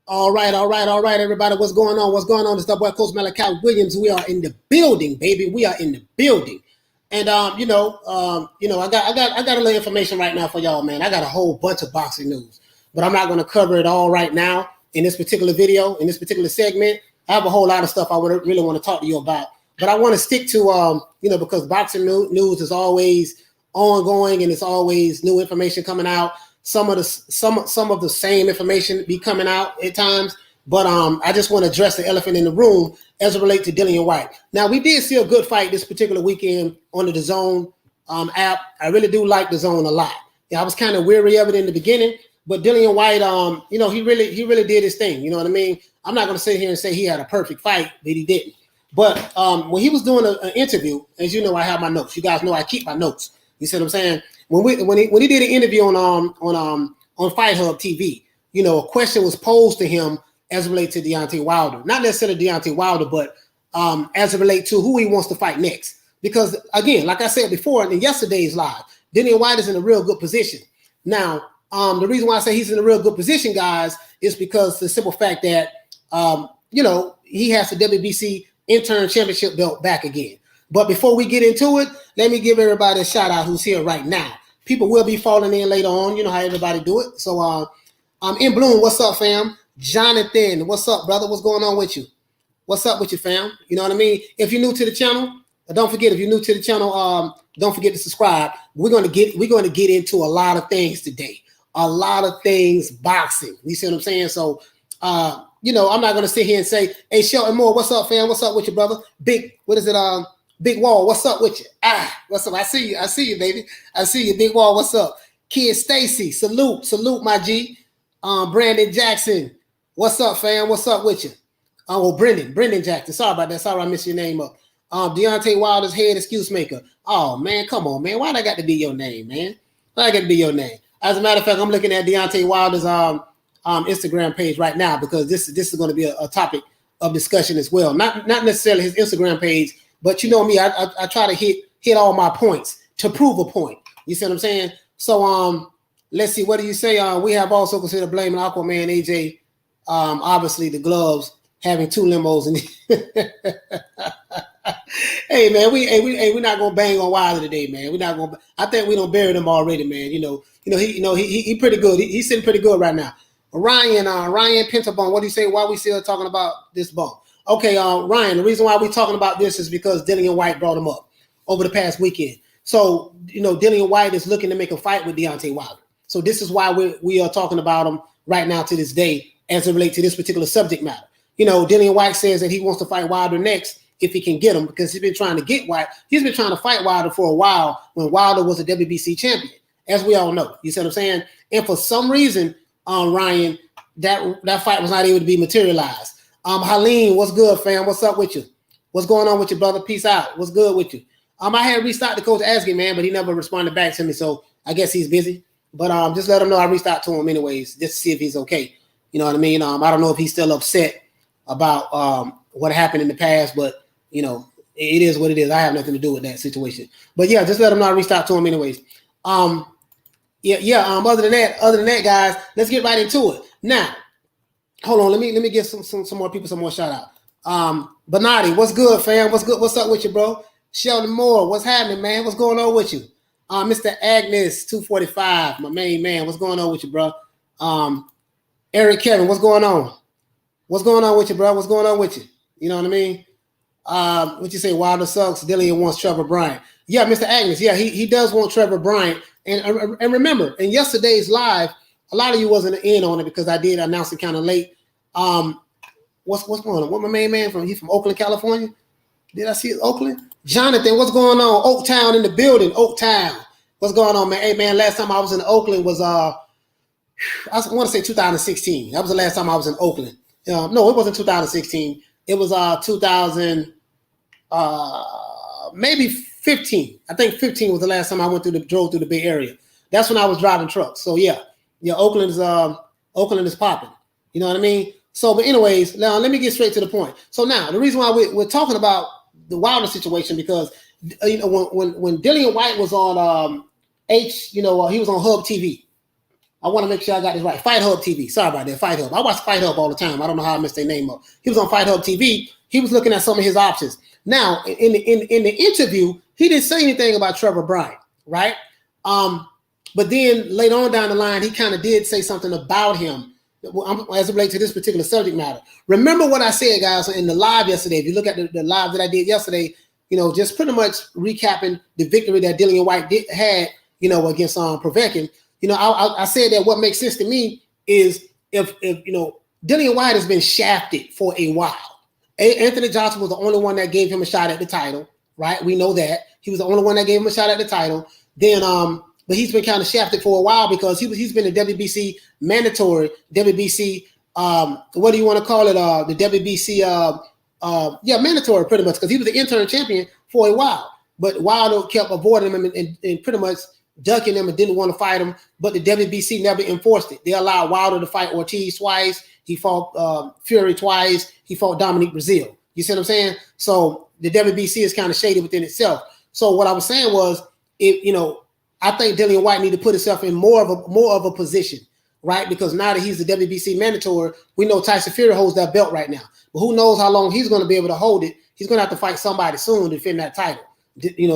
All right, everybody. What's going on? What's going on? It's the boy Coach Malachi Williams. We are in the building, baby. We are in the building. And I got a little information right now for y'all, man. I got a whole bunch of boxing news, but I'm not going to cover it all right now in this particular video, in this particular segment. I have a whole lot of stuff I really want to talk to you about, but I want to stick to because boxing news is always ongoing and it's always new information coming out. Some of the same information be coming out at times, but I just want to address the elephant in the room as it relates to Dillian Whyte. Now, we did see a good fight this particular weekend on the DAZN app. I really do like DAZN a lot. Yeah, I was kind of weary of it in the beginning, but Dillian Whyte, he really did his thing. You know what I mean? I'm not going to sit here and say he had a perfect fight, but he didn't. But when he was doing an interview, as you know, I have my notes. You guys know I keep my notes. You see what I'm saying? When he did an interview on Fight Hub TV, a question was posed to him as it relates to Deontay Wilder, not necessarily Deontay Wilder, but as it relates to who he wants to fight next. Because again, like I said before in yesterday's live, Dillian Whyte is in a real good position. Now, the reason why I say he's in a real good position, guys, is because the simple fact that he has the WBC interim championship belt back again. But before we get into it, let me give everybody a shout out who's here right now. People will be falling in later on. You know how everybody do it. So I'm in Bloom. What's up, fam? Jonathan, what's up, brother? What's going on with you? What's up with you, fam? You know what I mean? If you're new to the channel, don't forget. If you're new to the channel, don't forget to subscribe. We're going to get into a lot of things today. A lot of things boxing. You see what I'm saying? So I'm not going to sit here and say, "Hey, Shelton Moore, what's up, fam? What's up with you, brother?" Big Wall, what's up with you? What's up? I see you, baby. I see you, Big Wall. What's up? Kid Stacy, salute, my G. Brandon Jackson, what's up, fam? What's up with you? Brendan Jackson. Sorry about that. Sorry I missed your name up. Deontay Wilder's head excuse maker. Oh man, come on, man. Why that got to be your name, man? Why that got to be your name? As a matter of fact, I'm looking at Deontay Wilder's Instagram page right now because this is going to be a topic of discussion as well. Not necessarily his Instagram page. But you know me, I try to hit all my points to prove a point. You see what I'm saying? So let's see. What do you say? We have also considered blaming Aquaman AJ. Obviously the gloves having two limos and hey man, we're not gonna bang on Wilder today, man. We're not gonna. I think we don't bury them already, man. He pretty good. He's sitting pretty good right now. Ryan Pentabone. What do you say? Why we still talking about this bump? Okay, Ryan, the reason why we're talking about this is because Dillian Whyte brought him up over the past weekend. So, Dillian Whyte is looking to make a fight with Deontay Wilder. So this is why we are talking about him right now to this day as it relates to this particular subject matter. Dillian Whyte says that he wants to fight Wilder next if he can get him because he's been trying to get Whyte. He's been trying to fight Wilder for a while when Wilder was a WBC champion, as we all know. You see what I'm saying? And for some reason, Ryan, that fight was not able to be materialized. Haleen, what's good, fam? What's up with you? What's going on with you, brother? Peace out. What's good with you? I had reached out to Coach asking, man, but he never responded back to me, so I guess he's busy. But just let him know I reached out to him anyways, just to see if he's okay. You know what I mean? I don't know if he's still upset about what happened in the past, but it is what it is. I have nothing to do with that situation. But yeah, just let him know I reached out to him anyways. Other than that, guys, let's get right into it now. Hold on, let me give some more people some more shout out. Bernardi, what's good, fam? What's good? What's up with you, bro? Shelton Moore, what's happening, man? What's going on with you? Mr. Agnes 245, my main man. What's going on with you, bro? Eric Kevin, what's going on? What's going on with you, bro? What's going on with you? You know what I mean? What you say? Wilder sucks. Dillian wants Trevor Bryant. Yeah, Mr. Agnes. Yeah, he does want Trevor Bryant. And remember, in yesterday's live, a lot of you wasn't in on it because I did announce it kind of late. What's going on? What my main man from? He's from Oakland, California. Did I see it? Oakland? Jonathan, what's going on? Oaktown in the building. Oaktown. What's going on, man? Hey, man, last time I was in Oakland was I want to say 2016. That was the last time I was in Oakland. No, it wasn't 2016. It was 2000, maybe 15. I think 15 was the last time I drove through the Bay Area. That's when I was driving trucks. So yeah, Oakland is popping. You know what I mean? So, but anyways, now let me get straight to the point. So now the reason why we're talking about the Wilder situation because when Dillian Whyte was on he was on Hub TV. I want to make sure I got this right. Fight Hub TV. Sorry about that. Fight Hub. I watch Fight Hub all the time. I don't know how I messed their name up. He was on Fight Hub TV. He was looking at some of his options. Now, in the interview, he didn't say anything about Trevor Bryant, right? But then later on down the line, he kind of did say something about him as it relates to this particular subject matter. Remember what I said, guys, in the live yesterday. If you look at the live that I did yesterday, just pretty much recapping the victory that Dillian Whyte had, against Povetkin. I said that what makes sense to me is if Dillian Whyte has been shafted for a while. Anthony Joshua was the only one that gave him a shot at the title, right? We know that. He was the only one that gave him a shot at the title. Then, but he's been kind of shafted for a while because he's been a WBC mandatory, WBC, what do you want to call it? The WBC, mandatory pretty much, because he was the interim champion for a while. But Wilder kept avoiding him and pretty much ducking him and didn't want to fight him. But the WBC never enforced it. They allowed Wilder to fight Ortiz twice. He fought Fury twice. He fought Dominic Breazeale. You see what I'm saying? So the WBC is kind of shady within itself. So what I was saying was, I think Dillian Whyte need to put himself in more of a position, right? Because now that he's the WBC mandatory, we know Tyson Fury holds that belt right now. But who knows how long he's going to be able to hold it? He's going to have to fight somebody soon to defend that title.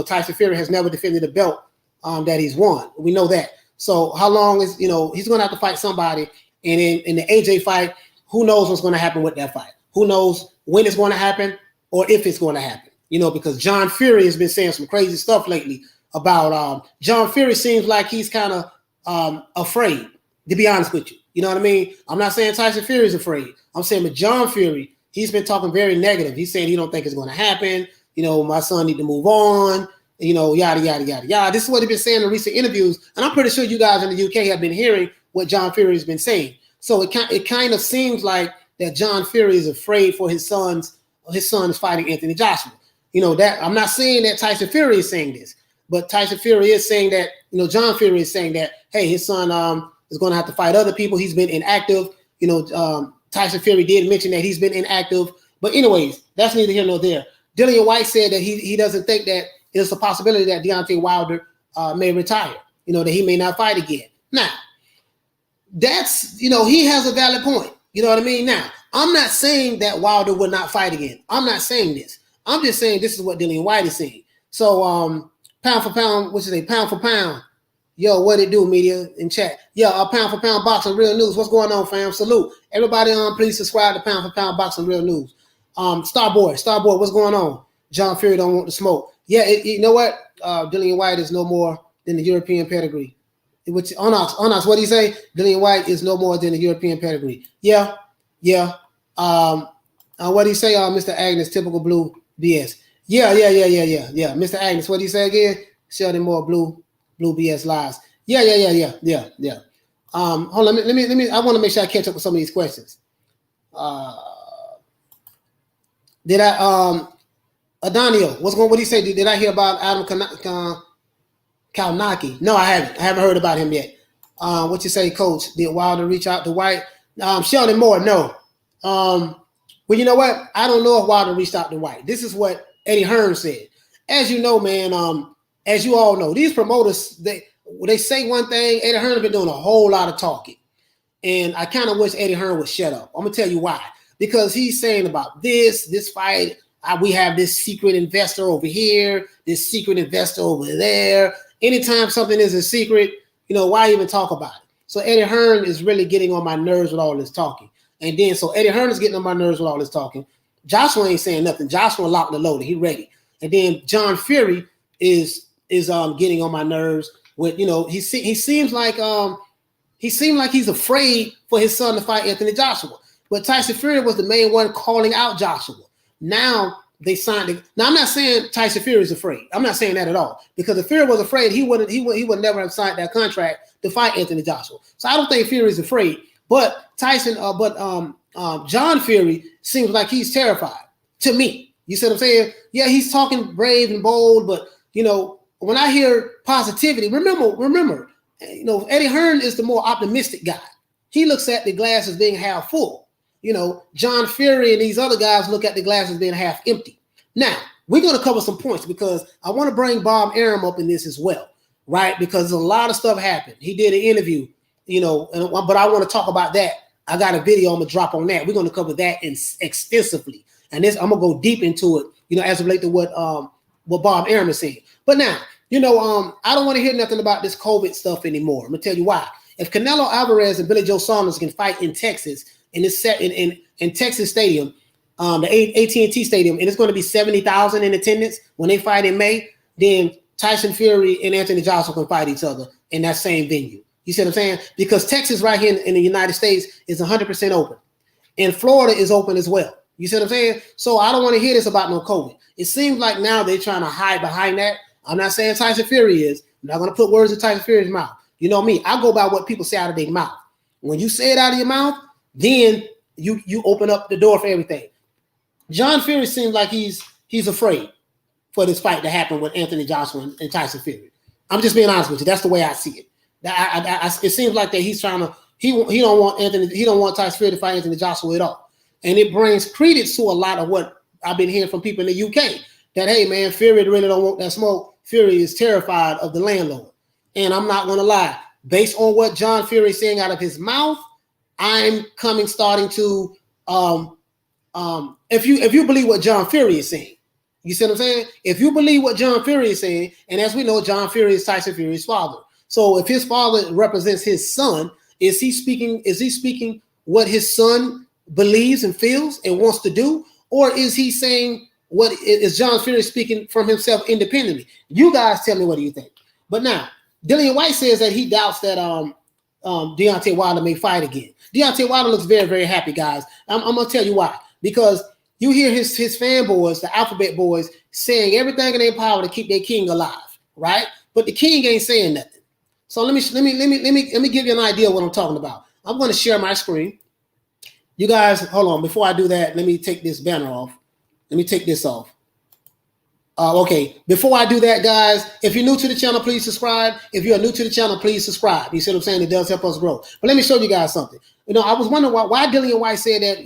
Tyson Fury has never defended a belt that he's won. We know that. So how long is, he's going to have to fight somebody. And in the AJ fight, who knows what's going to happen with that fight? Who knows when it's going to happen or if it's going to happen? Because John Fury has been saying some crazy stuff lately about John Fury. Seems like he's kind of afraid, to be honest with you. You know what I mean? I'm not saying Tyson Fury is afraid. I'm saying with John Fury, he's been talking very negative. He's saying he don't think it's going to happen. My son need to move on. Yada, yada, yada, yada. This is what he's been saying in recent interviews. And I'm pretty sure you guys in the UK have been hearing what John Fury has been saying. So it kind of seems like that John Fury is afraid for his son is fighting Anthony Joshua. That I'm not saying that Tyson Fury is saying this, but Tyson Fury is saying that, John Fury is saying that, hey, his son is going to have to fight other people. He's been inactive. Tyson Fury did mention that he's been inactive. But anyways, that's neither here nor there. Dillian Whyte said that he doesn't think that it's a possibility that Deontay Wilder may retire, that he may not fight again. Now, that's, he has a valid point. You know what I mean? Now, I'm not saying that Wilder will not fight again. I'm not saying this. I'm just saying this is what Dillian Whyte is saying. So, pound for pound, what's his name? Pound for pound. Yo, what it do, media in chat? Yeah, pound for pound boxing real news. What's going on, fam? Salute. Everybody please subscribe to Pound for Pound Boxing Real News. Starboy, what's going on? John Fury don't want to smoke. Yeah, you know what? Dillian Whyte is no more than the European pedigree. Which ONYX, what do you say? Dillian Whyte is no more than the European pedigree. Yeah. What do you say, Mr. Agnes, typical blue BS? Yeah. Mr. Agnes, what do you say again? Shelton Moore, blue BS lies. Yeah. Hold on, let me. I want to make sure I catch up with some of these questions. Did I Adonio, what do you say? Did I hear about Adam Kalnaki? No, I haven't. I haven't heard about him yet. What you say, Coach? Did Wilder reach out to Whyte? Sheldon Moore, no. Well, you know what? I don't know if Wilder reached out to Whyte. This is what Eddie Hearn said. As you know, man, as you all know, these promoters, they say one thing. Eddie Hearn has been doing a whole lot of talking. And I kind of wish Eddie Hearn would shut up. I'm going to tell you why. Because he's saying about this fight, we have this secret investor over here, this secret investor over there. Anytime something is a secret, why even talk about it? So Eddie Hearn is really getting on my nerves with all this talking. And then, so Eddie Hearn is getting on my nerves with all this talking. Joshua ain't saying nothing. Joshua locked and loaded. He ready. And then John Fury is getting on my nerves with, he seems like he's afraid for his son to fight Anthony Joshua. But Tyson Fury was the main one calling out Joshua. Now they signed it. Now I'm not saying Tyson Fury is afraid. I'm not saying that at all. Because if Fury was afraid, he would never have signed that contract to fight Anthony Joshua. So I don't think Fury is afraid. But John Fury seems like he's terrified to me. You see what I'm saying? Yeah, he's talking brave and bold, but when I hear positivity, remember, Eddie Hearn is the more optimistic guy. He looks at the glass as being half full. John Fury and these other guys look at the glass as being half empty. Now, we're going to cover some points because I want to bring Bob Arum up in this as well, right? Because a lot of stuff happened. He did an interview, but I want to talk about that. I got a video I'm gonna drop on that. We're gonna cover that extensively, and this I'm gonna go deep into it. As it relates to what Bob Arum is saying. But now, I don't want to hear nothing about this COVID stuff anymore. I'm gonna tell you why. If Canelo Alvarez and Billy Joe Saunders can fight in Texas in Texas Stadium, the AT&T Stadium, and it's going to be 70,000 in attendance when they fight in May, then Tyson Fury and Anthony Joshua can fight each other in that same venue. You see what I'm saying? Because Texas right here in the United States is 100% open. And Florida is open as well. You see what I'm saying? So I don't want to hear this about no COVID. It seems like now they're trying to hide behind that. I'm not saying Tyson Fury is. I'm not going to put words in Tyson Fury's mouth. You know me. I go by what people say out of their mouth. When you say it out of your mouth, then you open up the door for everything. John Fury seems like he's afraid for this fight to happen with Anthony Joshua and Tyson Fury. I'm just being honest with you. That's the way I see it. It seems like that he's trying to. He don't want Tyson Fury to fight Anthony Joshua at all, and it brings credence to a lot of what I've been hearing from people in the UK. That hey man, Fury really don't want that smoke. Fury is terrified of the landlord, and I'm not gonna lie. Based on what John Fury is saying out of his mouth, I'm starting to if you believe what John Fury is saying, you see what I'm saying? If you believe what John Fury is saying, and as we know, John Fury is Tyson Fury's father. So if his father represents his son, is he speaking what his son believes and feels and wants to do? Or is he saying what is John Fury speaking from himself independently? You guys tell me, what do you think? But now, Dillian Whyte says that he doubts that Deontay Wilder may fight again. Deontay Wilder looks very, very happy, guys. I'm going to tell you why. Because you hear his fanboys, the Alphabet boys, saying everything in their power to keep their king alive, right? But the king ain't saying nothing. So let me give you an idea of what I'm talking about. I'm going to share my screen. You guys, hold on. Before I do that, let me take this banner off. Let me take this off. Okay. Before I do that, guys, if you're new to the channel, please subscribe. If you're new to the channel, please subscribe. You see what I'm saying? It does help us grow. But let me show you guys something. I was wondering why Dillian Whyte said that.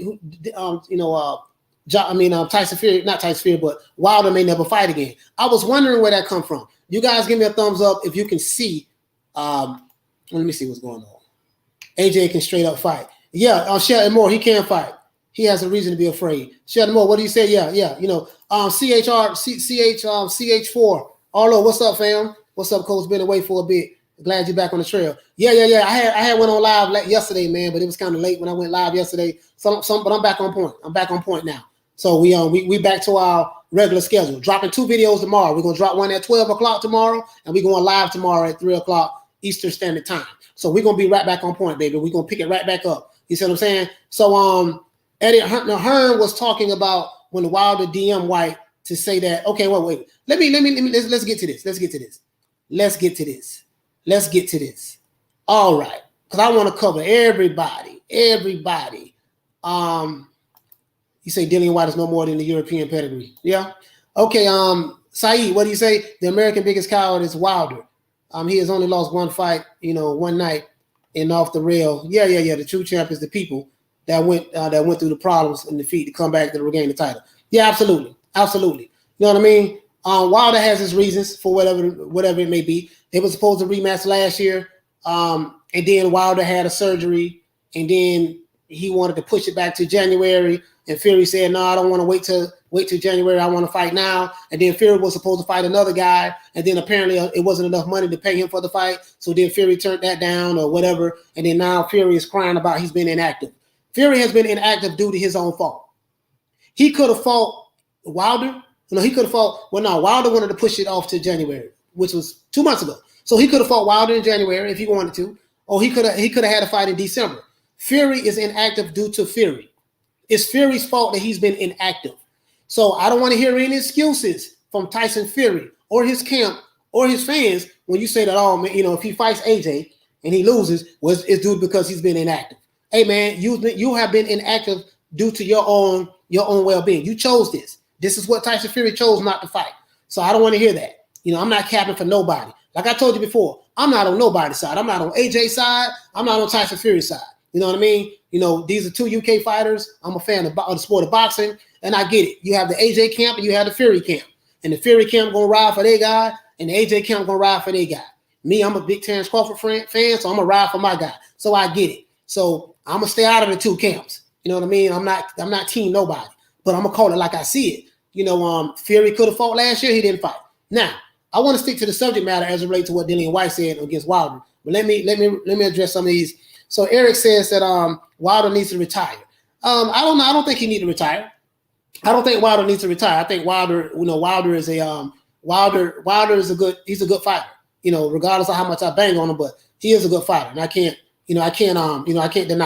Tyson Fury, not Tyson Fury, but Wilder may never fight again. I was wondering where that come from. You guys give me a thumbs up if you can see. Let me see what's going on. AJ can straight up fight. Yeah, Shelton Moore, he can fight. He has a reason to be afraid. Shelton Moore, what do you say? Yeah. CH4. Arlo, what's up, fam? What's up, Coach? Been away for a bit. Glad you're back on the trail. Yeah. I had went on live yesterday, man, but it was kind of late when I went live yesterday. But I'm back on point. I'm back on point now. So we back to our regular schedule. Dropping 2 videos tomorrow. We're gonna drop one at 12 o'clock tomorrow, and we're going live tomorrow at 3 o'clock Eastern Standard Time. So we're gonna be right back on point, baby. We're gonna pick it right back up. You see what I'm saying? So Eddie Hearn was talking about when Wilder DM Whyte to say that. Okay, wait. Let's get to this. All right, because I want to cover everybody. You say Dillian Whyte is no more than the European pedigree. Yeah. Okay. Saeed, what do you say? The American biggest coward is Wilder. He has only lost one fight, one night and off the rail. Yeah. The true champ is the people that went through the problems and defeat to come back to regain the title. Yeah, absolutely. You know what I mean? Wilder has his reasons for whatever it may be. They were supposed to rematch last year, and then Wilder had a surgery, and then he wanted to push it back to January. And Fury said, no, I don't want to wait till January. I want to fight now. And then Fury was supposed to fight another guy. And then apparently it wasn't enough money to pay him for the fight. So then Fury turned that down or whatever. And then now Fury is crying about he's been inactive. Fury has been inactive due to his own fault. He could have fought Wilder. Wilder wanted to push it off to January, which was 2 months ago. So he could have fought Wilder in January if he wanted to. Or he could have had a fight in December. Fury is inactive due to Fury. It's Fury's fault that he's been inactive. So I don't want to hear any excuses from Tyson Fury or his camp or his fans when you say that, oh man, if he fights AJ and he loses, it's due because he's been inactive. Hey man, you have been inactive due to your own well-being. You chose this. This is what Tyson Fury chose not to fight. So I don't want to hear that. I'm not capping for nobody. Like I told you before, I'm not on nobody's side. I'm not on AJ's side. I'm not on Tyson Fury's side. You know what I mean? These are 2 UK fighters. I'm a fan of the sport of boxing, and I get it. You have the AJ camp and you have the Fury camp. And the Fury camp going to ride for their guy, and the AJ camp going to ride for their guy. Me, I'm a big Terrence Crawford fan, so I'm gonna ride for my guy. So I get it. So I'm gonna stay out of the two camps. You know what I mean? I'm not team nobody, but I'm gonna call it like I see it. You know, Fury could have fought last year. He didn't fight. Now, I want to stick to the subject matter as it relates to what Dillian Whyte said against Wilder. But let me address some of these. So Eric says that Wilder needs to retire. I don't know. I don't think he needs to retire. I don't think Wilder needs to retire. I think Wilder, Wilder is a Wilder is a good fighter. You know, regardless of how much I bang on him, but he is a good fighter, and I can't deny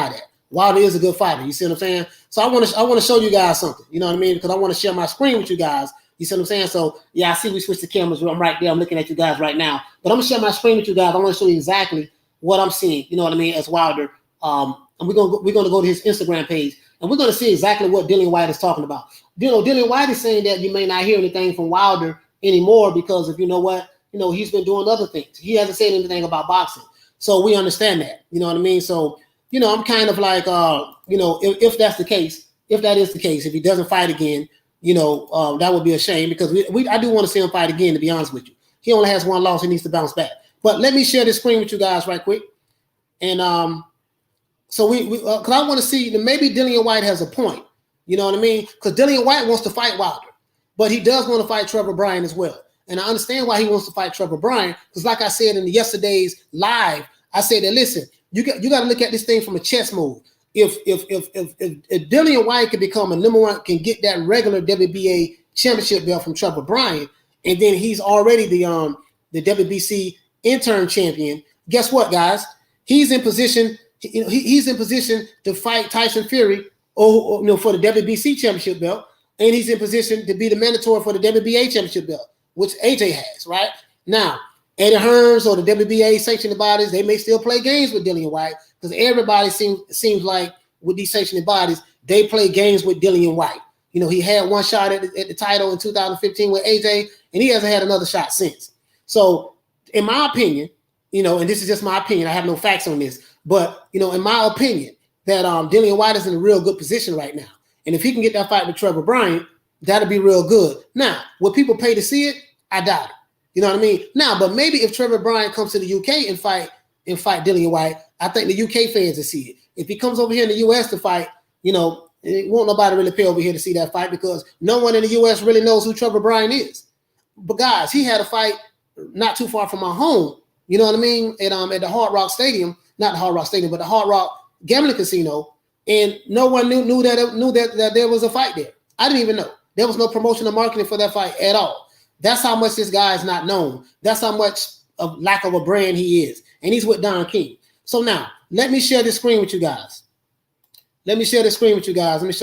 that. Wilder is a good fighter. You see what I'm saying? So I want to show you guys something. You know what I mean? Because I want to share my screen with you guys. You see what I'm saying? So yeah, I see we switched the cameras. I'm right there. I'm looking at you guys right now. But I'm gonna share my screen with you guys. I want to show you exactly what I'm seeing. You know what I mean? As Wilder. And we're gonna go to his Instagram page, and we're gonna see exactly what Dillian Whyte is talking about. Dillian Whyte is saying that you may not hear anything from Wilder anymore because of he's been doing other things. He hasn't said anything about boxing, so we understand that. You know what I mean? So I'm kind of like if that's the case, if that is the case, if he doesn't fight again, that would be a shame because I do want to see him fight again. To be honest with you, he only has one loss. He needs to bounce back. But let me share this screen with you guys right quick, and so because I want to see that maybe Dillian Whyte has a point. You know what I mean? Because Dillian Whyte wants to fight Wilder, but he does want to fight Trevor Bryan as well. And I understand why he wants to fight Trevor Bryan because, like I said in yesterday's live, I said that listen, you got to look at this thing from a chess move. If Dillian Whyte can become a number one, can get that regular WBA championship belt from Trevor Bryan, and then he's already the WBC interim champion. Guess what, guys? He's in position. He's in position to fight Tyson Fury, for the WBC championship belt, and he's in position to be the mandatory for the WBA championship belt, which AJ has. Right now, Eddie Hearns or the WBA sanctioning bodies, they may still play games with Dillian Whyte because everybody seems like with these sanctioning bodies, they play games with Dillian Whyte. He had one shot at the title in 2015 with AJ, and he hasn't had another shot since. So, in my opinion, and this is just my opinion, I have no facts on this, but in my opinion, that Dillian Whyte is in a real good position right now, and if he can get that fight with Trevor Bryan, that'll be real good. Now, will people pay to see it? I doubt it. You know what I mean? Now, but maybe if Trevor Bryan comes to the UK and fight Dillian Whyte, I think the UK fans will see it. If he comes over here in the US to fight, it won't nobody really pay over here to see that fight because no one in the US really knows who Trevor Bryan is. But guys, he had a fight not too far from my home. You know what I mean? At the Hard Rock Stadium, not the Hard Rock Stadium, but the Hard Rock Gambling Casino, and no one knew that there was a fight there. I didn't even know. There was no promotion or marketing for that fight at all. That's how much this guy is not known. That's how much of lack of a brand he is. And he's with Don King. So now, let me share this screen with you guys. Let me show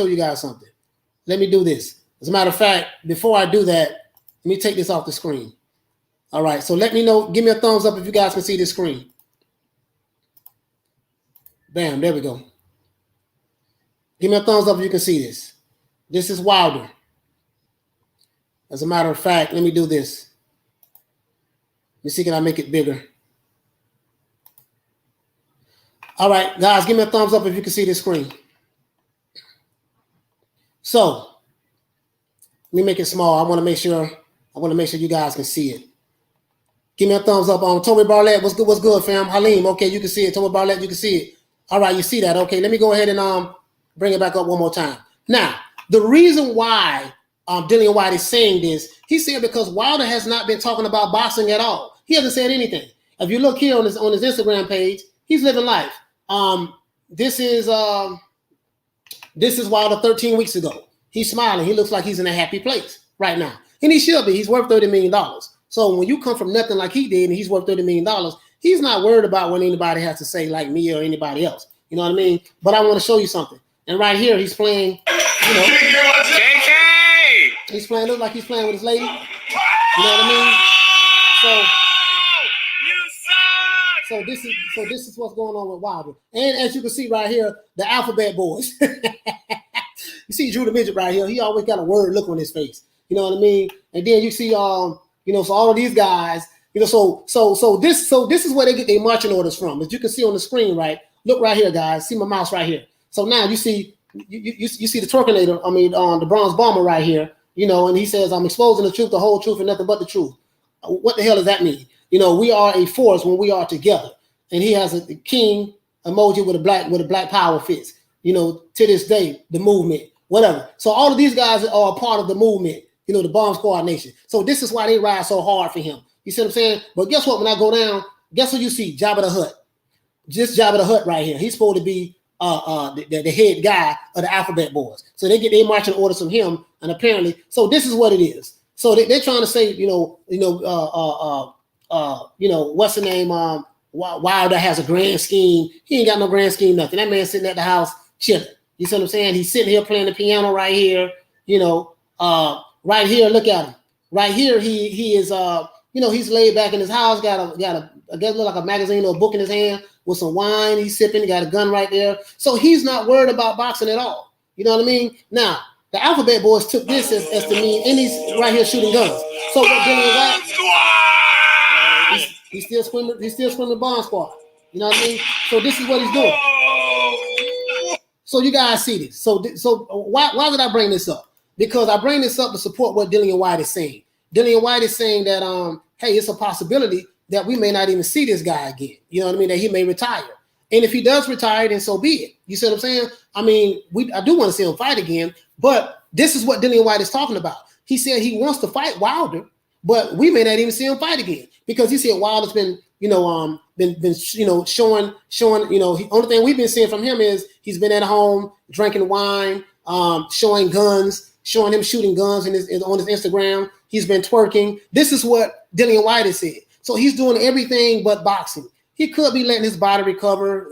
you guys something. Let me do this. As a matter of fact, before I do that, let me take this off the screen. All right, so let me know. Give me a thumbs up if you guys can see this screen. Bam, there we go. Give me a thumbs up if you can see this. This is Wilder. As a matter of fact, let me do this. Let me see, can I make it bigger? All right, guys, give me a thumbs up if you can see this screen. So, let me make it small. I want to make sure you guys can see it. Give me a thumbs up on Toby Barlett. What's good, fam? Halim, okay, you can see it. Toby Barlett, you can see it. All right, you see that. Okay, let me go ahead and bring it back up one more time. Now, the reason why Dillian Whyte is saying this, he said because Wilder has not been talking about boxing at all. He hasn't said anything. If you look here on his Instagram page, he's living life. This is Wilder 13 weeks ago. He's smiling. He looks like he's in a happy place right now. And he should be. He's worth $30 million. So when you come from nothing like he did and he's worth $30 million, he's not worried about what anybody has to say like me or anybody else. You know what I mean? But I want to show you something. And right here, he's playing, KK! He's playing, look like he's playing with his lady. You know what I mean? So this is what's going on with Wilder. And as you can see right here, the Alphabet Boys. You see Drew the Midget right here. He always got a worried look on his face. You know what I mean? And then you see, so all of these guys, so this is where they get their marching orders from. As you can see on the screen, right? Look right here, guys. See my mouse right here. So now you see you see the Twerkinator, the Bronze Bomber right here, and he says, I'm exposing the truth, the whole truth, and nothing but the truth. What the hell does that mean? You know, we are a force when we are together. And he has a king emoji with a black power fist. You know, to this day, the movement, whatever. So all of these guys are a part of the movement. You know, the Bomb Squad Nation. So this is why they ride so hard for him. You see what I'm saying? But guess what? When I go down, guess what you see? Jabba the Hutt. Just Jabba the Hutt right here. He's supposed to be the head guy of the Alphabet Boys. So they get their marching orders from him, and apparently, so this is what it is. So they're trying to say, what's the name? Wilder has a grand scheme. He ain't got no grand scheme, nothing. That man sitting at the house chilling. You see what I'm saying? He's sitting here playing the piano right here. You know, right here. Look at him. Right here, he is. He's laid back in his house. Got a I guess look like a magazine or a book in his hand with some wine. He's sipping. He got a gun right there. So he's not worried about boxing at all. You know what I mean? Now, the Alphabet Boys took this as to mean, and he's right here shooting guns. So what Dillian Whyte, he's still screaming Bomb Squad. You know what I mean? So this is what he's doing. So you guys see this. So why did I bring this up? Because I bring this up to support what Dillian Whyte is saying. Dillian Whyte is saying that hey, it's a possibility that we may not even see this guy again. You know what I mean? That he may retire. And if he does retire, then so be it. You see what I'm saying? I mean, I do want to see him fight again, but this is what Dillian Whyte is talking about. He said he wants to fight Wilder, but we may not even see him fight again because he said Wilder's been showing, only thing we've been seeing from him is he's been at home drinking wine, showing guns, showing him shooting guns on his Instagram. He's been twerking. This is what Dillian Whyte has said. So he's doing everything but boxing. He could be letting his body recover,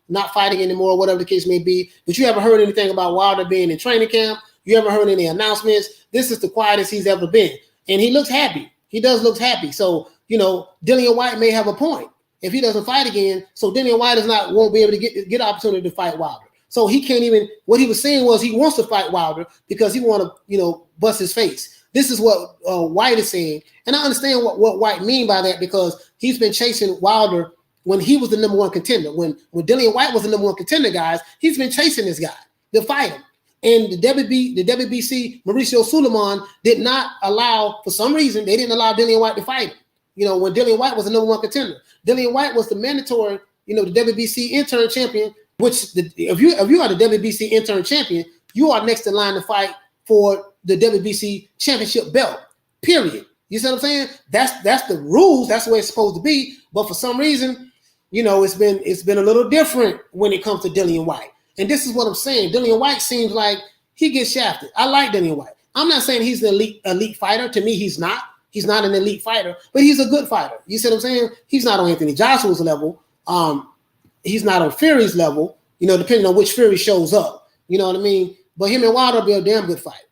not fighting anymore, whatever the case may be. But you haven't heard anything about Wilder being in training camp. You haven't heard any announcements. This is the quietest he's ever been. And he looks happy. He does look happy. So, Dillian Whyte may have a point if he doesn't fight again. So Dillian Whyte won't be able to get an opportunity to fight Wilder. So he can't even, what he was saying was he wants to fight Wilder because he want to, bust his face. This is what Whyte is saying. And I understand what Whyte mean by that because he's been chasing Wilder when he was the number one contender. When Dillian Whyte was the number one contender, guys, he's been chasing this guy to fight him. And the WBC, Mauricio Suleiman did not allow, for some reason, they didn't allow Dillian Whyte to fight him. When Dillian Whyte was the number one contender. Dillian Whyte was the mandatory, the WBC interim champion, which if you are the WBC interim champion, you are next in line to fight for the WBC championship belt, period. You see what I'm saying? That's the rules. That's the way it's supposed to be. But for some reason, it's been a little different when it comes to Dillian Whyte. And this is what I'm saying. Dillian Whyte seems like he gets shafted. I like Dillian Whyte. I'm not saying he's an elite fighter. To me, he's not. He's not an elite fighter, but he's a good fighter. You see what I'm saying? He's not on Anthony Joshua's level. He's not on Fury's level, depending on which Fury shows up. You know what I mean? But him and Wilder will be a damn good fight,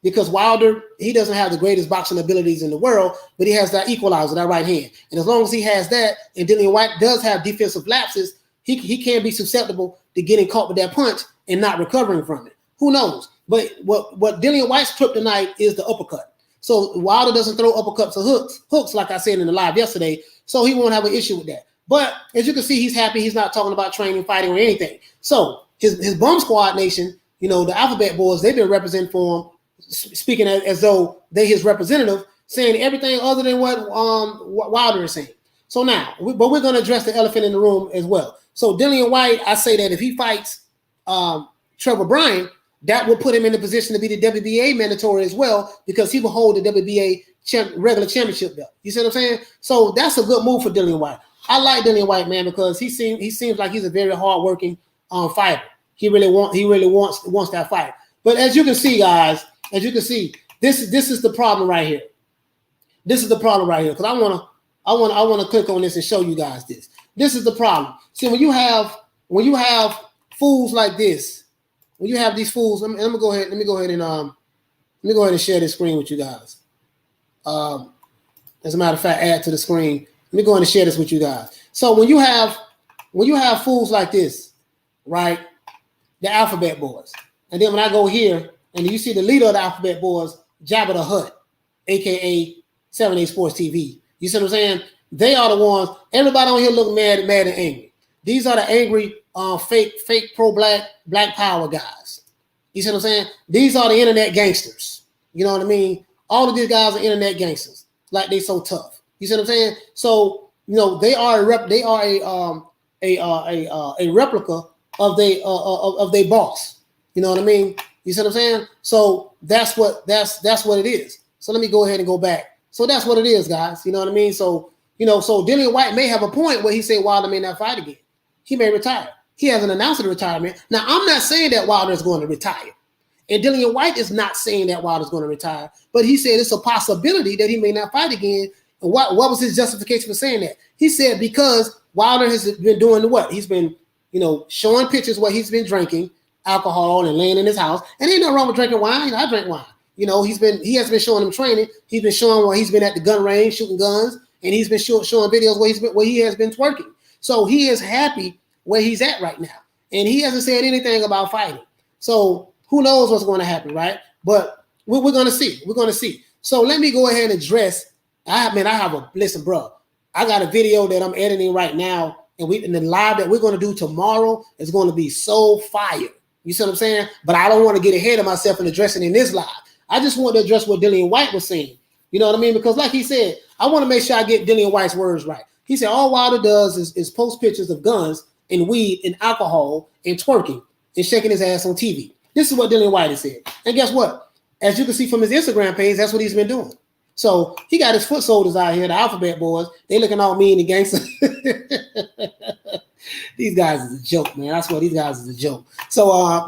because Wilder, he doesn't have the greatest boxing abilities in the world, but he has that equalizer, that right hand. And as long as he has that, and Dillian Whyte does have defensive lapses, he can be susceptible to getting caught with that punch and not recovering from it. Who knows? But what Dillian Whyte's kryptonite is the uppercut. So Wilder doesn't throw uppercuts or hooks, like I said in the live yesterday, so he won't have an issue with that. But as you can see, he's happy. He's not talking about training, fighting, or anything. So his Bomb Squad Nation, the Alphabet Boys, they've been representing for him, speaking as though they're his representative, saying everything other than what Wilder is saying. So now, we're going to address the elephant in the room as well. So Dillian Whyte, I say that if he fights Trevor Bryan, that will put him in the position to be the WBA mandatory as well, because he will hold the WBA regular championship belt. You see what I'm saying? So that's a good move for Dillian Whyte. I like Dillian Whyte, man, because he seems like he's a very hardworking fighter. He really wants that fight. But as you can see, guys, this is the problem right here. This is the problem right here, because I want to click on this and show you guys this. This is the problem. See, when you have fools like this, when you have these fools, let me go ahead and share this screen with you guys. As a matter of fact, add to the screen. Let me go ahead and share this with you guys. So when you have fools like this, right? The Alphabet Boys, and then when I go here and you see the leader of the Alphabet Boys, Jabba the Hutt, aka 7A Sports TV. You see what I'm saying? They are the ones. Everybody on here look mad and angry. These are the angry, fake pro-black power guys. You see what I'm saying? These are the internet gangsters. You know what I mean? All of these guys are internet gangsters. Like they so tough. You see what I'm saying? So they are a replica of their boss. You know what I mean? You see what I'm saying? So that's what it is. So let me go ahead and go back. So that's what it is, guys. You know what I mean? So so Dillian Whyte may have a point where he said Wilder may not fight again. He may retire. He hasn't announced the retirement. Now I'm not saying that Wilder is going to retire. And Dillian Whyte is not saying that Wilder's going to retire, but he said it's a possibility that he may not fight again. And what was his justification for saying that? He said because Wilder has been doing what? He's been, showing pictures where he's been drinking alcohol and laying in his house. And ain't nothing wrong with drinking wine. I drink wine. He has been showing him training. He's been showing where he's been at the gun range shooting guns, and he's been showing videos where he has been twerking. So he is happy where he's at right now, and he hasn't said anything about fighting. So who knows what's going to happen, right? But we're going to see. We're going to see. So let me go ahead and address. Listen, bro. I got a video that I'm editing right now, and the live that we're going to do tomorrow is going to be so fire. You see what I'm saying? But I don't want to get ahead of myself and address it in this live. I just want to address what Dillian Whyte was saying. You know what I mean? Because like he said, I want to make sure I get Dillian Whyte's words right. He said all Wilder does is post pictures of guns and weed and alcohol and twerking and shaking his ass on TV. This is what Dillian Whyte has said. And guess what? As you can see from his Instagram page, that's what he's been doing. So he got his foot soldiers out here, the alphabet boys. They looking all mean and gangster. These guys is a joke, man. I swear these guys is a joke. So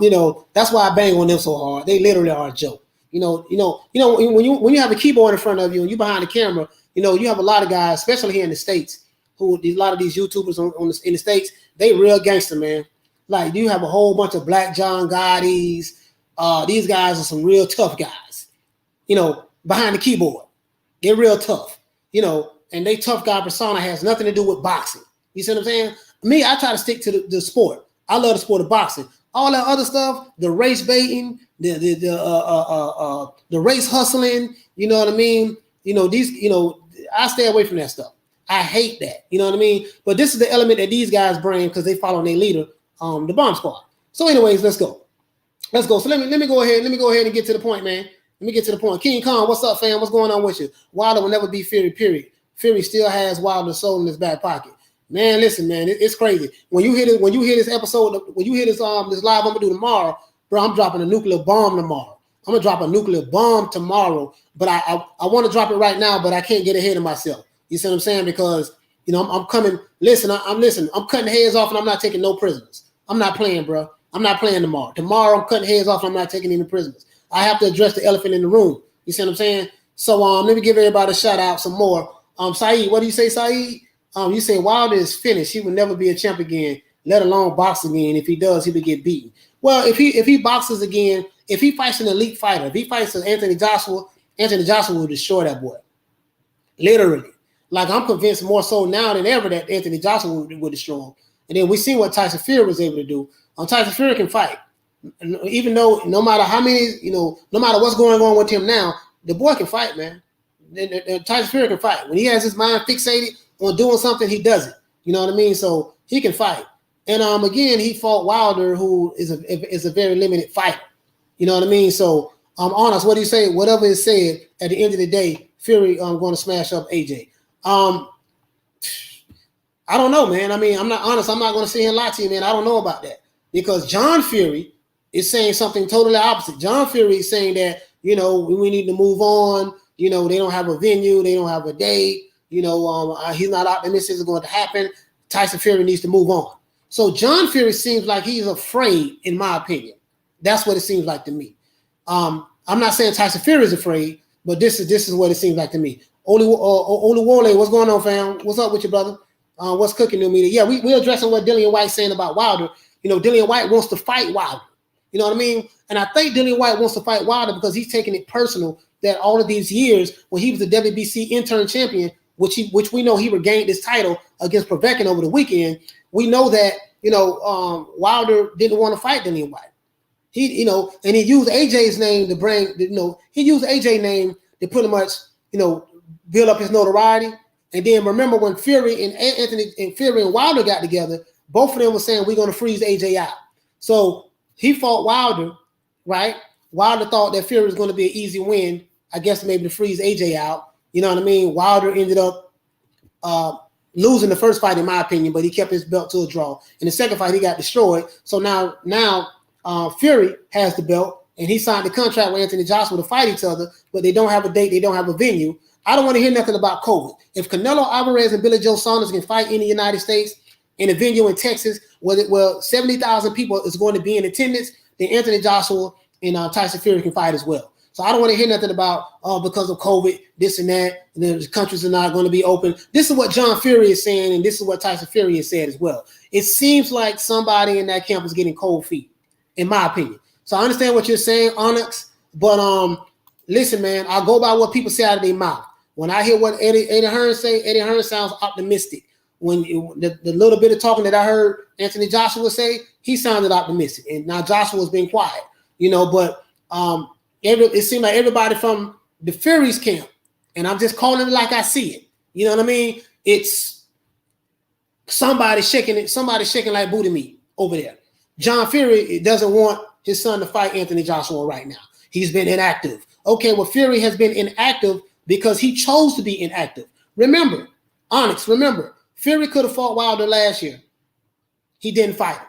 that's why I bang on them so hard. They literally are a joke. When you have a keyboard in front of you and you behind the camera, you have a lot of guys, especially here in the States, a lot of these YouTubers in the States, they real gangster, man. Like you have a whole bunch of Black John Gottis. These guys are some real tough guys, behind the keyboard. They're real tough, and they tough guy persona has nothing to do with boxing. You see what I'm saying? Me, I try to stick to the sport. I love the sport of boxing. All that other stuff, the race baiting, the race hustling, you know what I mean? I stay away from that stuff. I hate that, you know what I mean? But this is the element that these guys bring because they follow their leader, the Bomb Squad. So, anyways, let's go. So let me go ahead and get to the point, man. Let me get to the point. King Kong, what's up, fam? What's going on with you? Wilder will never be Fury, period. Fury still has Wilder's soul in his back pocket. Man, listen, man, it's crazy. When you hear this episode, when you hear this live I'm gonna do tomorrow, bro, I'm dropping a nuclear bomb tomorrow. I'm gonna drop a nuclear bomb tomorrow, but I want to drop it right now, but I can't get ahead of myself. You see what I'm saying? Because I'm coming. Listen, I'm cutting heads off, and I'm not taking no prisoners. I'm not playing, bro. I'm not playing tomorrow. Tomorrow I'm cutting heads off, and I'm not taking any prisoners. I have to address the elephant in the room. You see what I'm saying? So let me give everybody a shout out some more. Saeed, what do you say, Saeed? You say Wilder is finished. He will never be a champ again, let alone box again. If he does, he will get beaten. Well, if he boxes again, if he fights an elite fighter, if he fights Anthony Joshua will destroy that boy. Literally. Like I'm convinced more so now than ever that Anthony Joshua will destroy him. And then we see what Tyson Fury was able to do. Tyson Fury can fight. Even though no matter how many, no matter what's going on with him now, the boy can fight, man. Tyson Fury can fight. When he has his mind fixated on doing something, he does it. You know what I mean? So he can fight. And again, he fought Wilder, who is a very limited fighter. You know what I mean? So honest, what do you say? Whatever is said, at the end of the day, Fury going to smash up AJ. I don't know, man. I mean, I'm not honest. I'm not going to sit here and lie to you, man. I don't know about that because John Fury is saying something totally opposite. John Fury is saying that, we need to move on. They don't have a venue. They don't have a date. He's not optimistic it's going to happen. Tyson Fury needs to move on. So John Fury seems like he's afraid, in my opinion. That's what it seems like to me. I'm not saying Tyson Fury is afraid, but this is what it seems like to me. Oli Wole, what's going on, fam? What's up with you, brother? What's cooking, new media? Yeah, we're addressing what Dillian Whyte's saying about Wilder. Dillian Whyte wants to fight Wilder. You know what I mean? And I think Dillian Whyte wants to fight Wilder because he's taking it personal that all of these years when he was the WBC interim champion, which we know he regained this title against Povetkin over the weekend. We know that, Wilder didn't want to fight Dillian Whyte. He used AJ's name to bring, he used AJ's name to pretty much, build up his notoriety. And then remember when Fury and Wilder got together, both of them were saying we're going to freeze AJ out. So he fought Wilder, right? Wilder thought that Fury was going to be an easy win, I guess maybe to freeze AJ out. You know what I mean? Wilder ended up losing the first fight, in my opinion, but he kept his belt to a draw. In the second fight, he got destroyed. So now Fury has the belt, and he signed the contract with Anthony Joshua to fight each other, but they don't have a date, they don't have a venue. I don't want to hear nothing about COVID. If Canelo Alvarez and Billy Joe Saunders can fight in the United States in a venue in Texas, where 70,000 people is going to be in attendance, then Anthony Joshua and Tyson Fury can fight as well. So I don't want to hear nothing about because of COVID, this and that, and the countries are not going to be open. This is what John Fury is saying, and this is what Tyson Fury has said as well. It seems like somebody in that camp is getting cold feet, in my opinion. So I understand what you're saying, ONYX, but listen, man, I go by what people say out of their mouth. When I hear what Eddie Hearn say, Eddie Hearn sounds optimistic. When the little bit of talking that I heard Anthony Joshua say, he sounded optimistic. And now Joshua's been quiet, but it seemed like everybody from the Fury's camp, and I'm just calling it like I see it. You know what I mean? It's somebody shaking like booty meat over there. John Fury doesn't want his son to fight Anthony Joshua right now. He's been inactive. Okay, well, Fury has been inactive because he chose to be inactive. Remember, ONYX, Fury could have fought Wilder last year. He didn't fight him.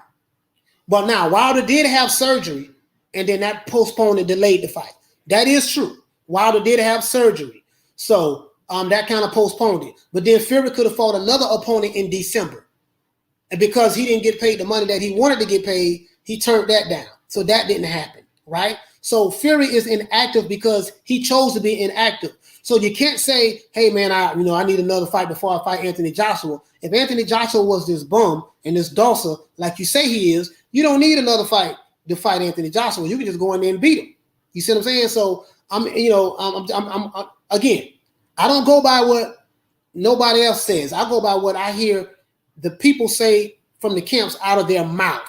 But now, Wilder did have surgery, and then that postponed and delayed the fight. That is true. Wilder did have surgery. So that kind of postponed it. But then Fury could have fought another opponent in December. And because he didn't get paid the money that he wanted to get paid, he turned that down. So that didn't happen, right? So Fury is inactive because he chose to be inactive. So you can't say, hey, man, I need another fight before I fight Anthony Joshua. If Anthony Joshua was this bum and this dosser, like you say he is, you don't need another fight to fight Anthony Joshua. You can just go in there and beat him. You see what I'm saying? So I'm again, I don't go by what nobody else says. I go by what I hear the people say from the camps out of their mouth.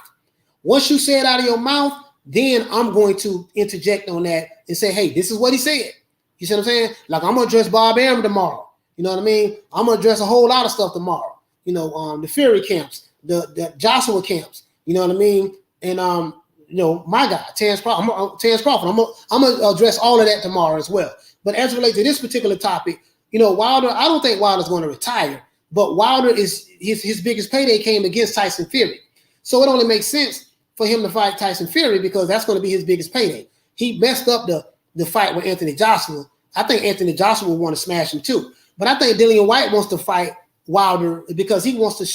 Once you say it out of your mouth, then I'm going to interject on that and say, hey, this is what he said. You see what I'm saying? Like, I'm going to address Bob Arum tomorrow. You know what I mean? I'm going to address a whole lot of stuff tomorrow. The Fury camps, the Joshua camps. You know what I mean? And, my guy, Terrence Crawford. I'm going to address all of that tomorrow as well. But as it relates to this particular topic, Wilder, I don't think Wilder's going to retire. But Wilder is his biggest payday came against Tyson Fury. So it only makes sense for him to fight Tyson Fury because that's going to be his biggest payday. He messed up the fight with Anthony Joshua. I think Anthony Joshua will want to smash him too. But I think Dillian Whyte wants to fight Wilder because he wants to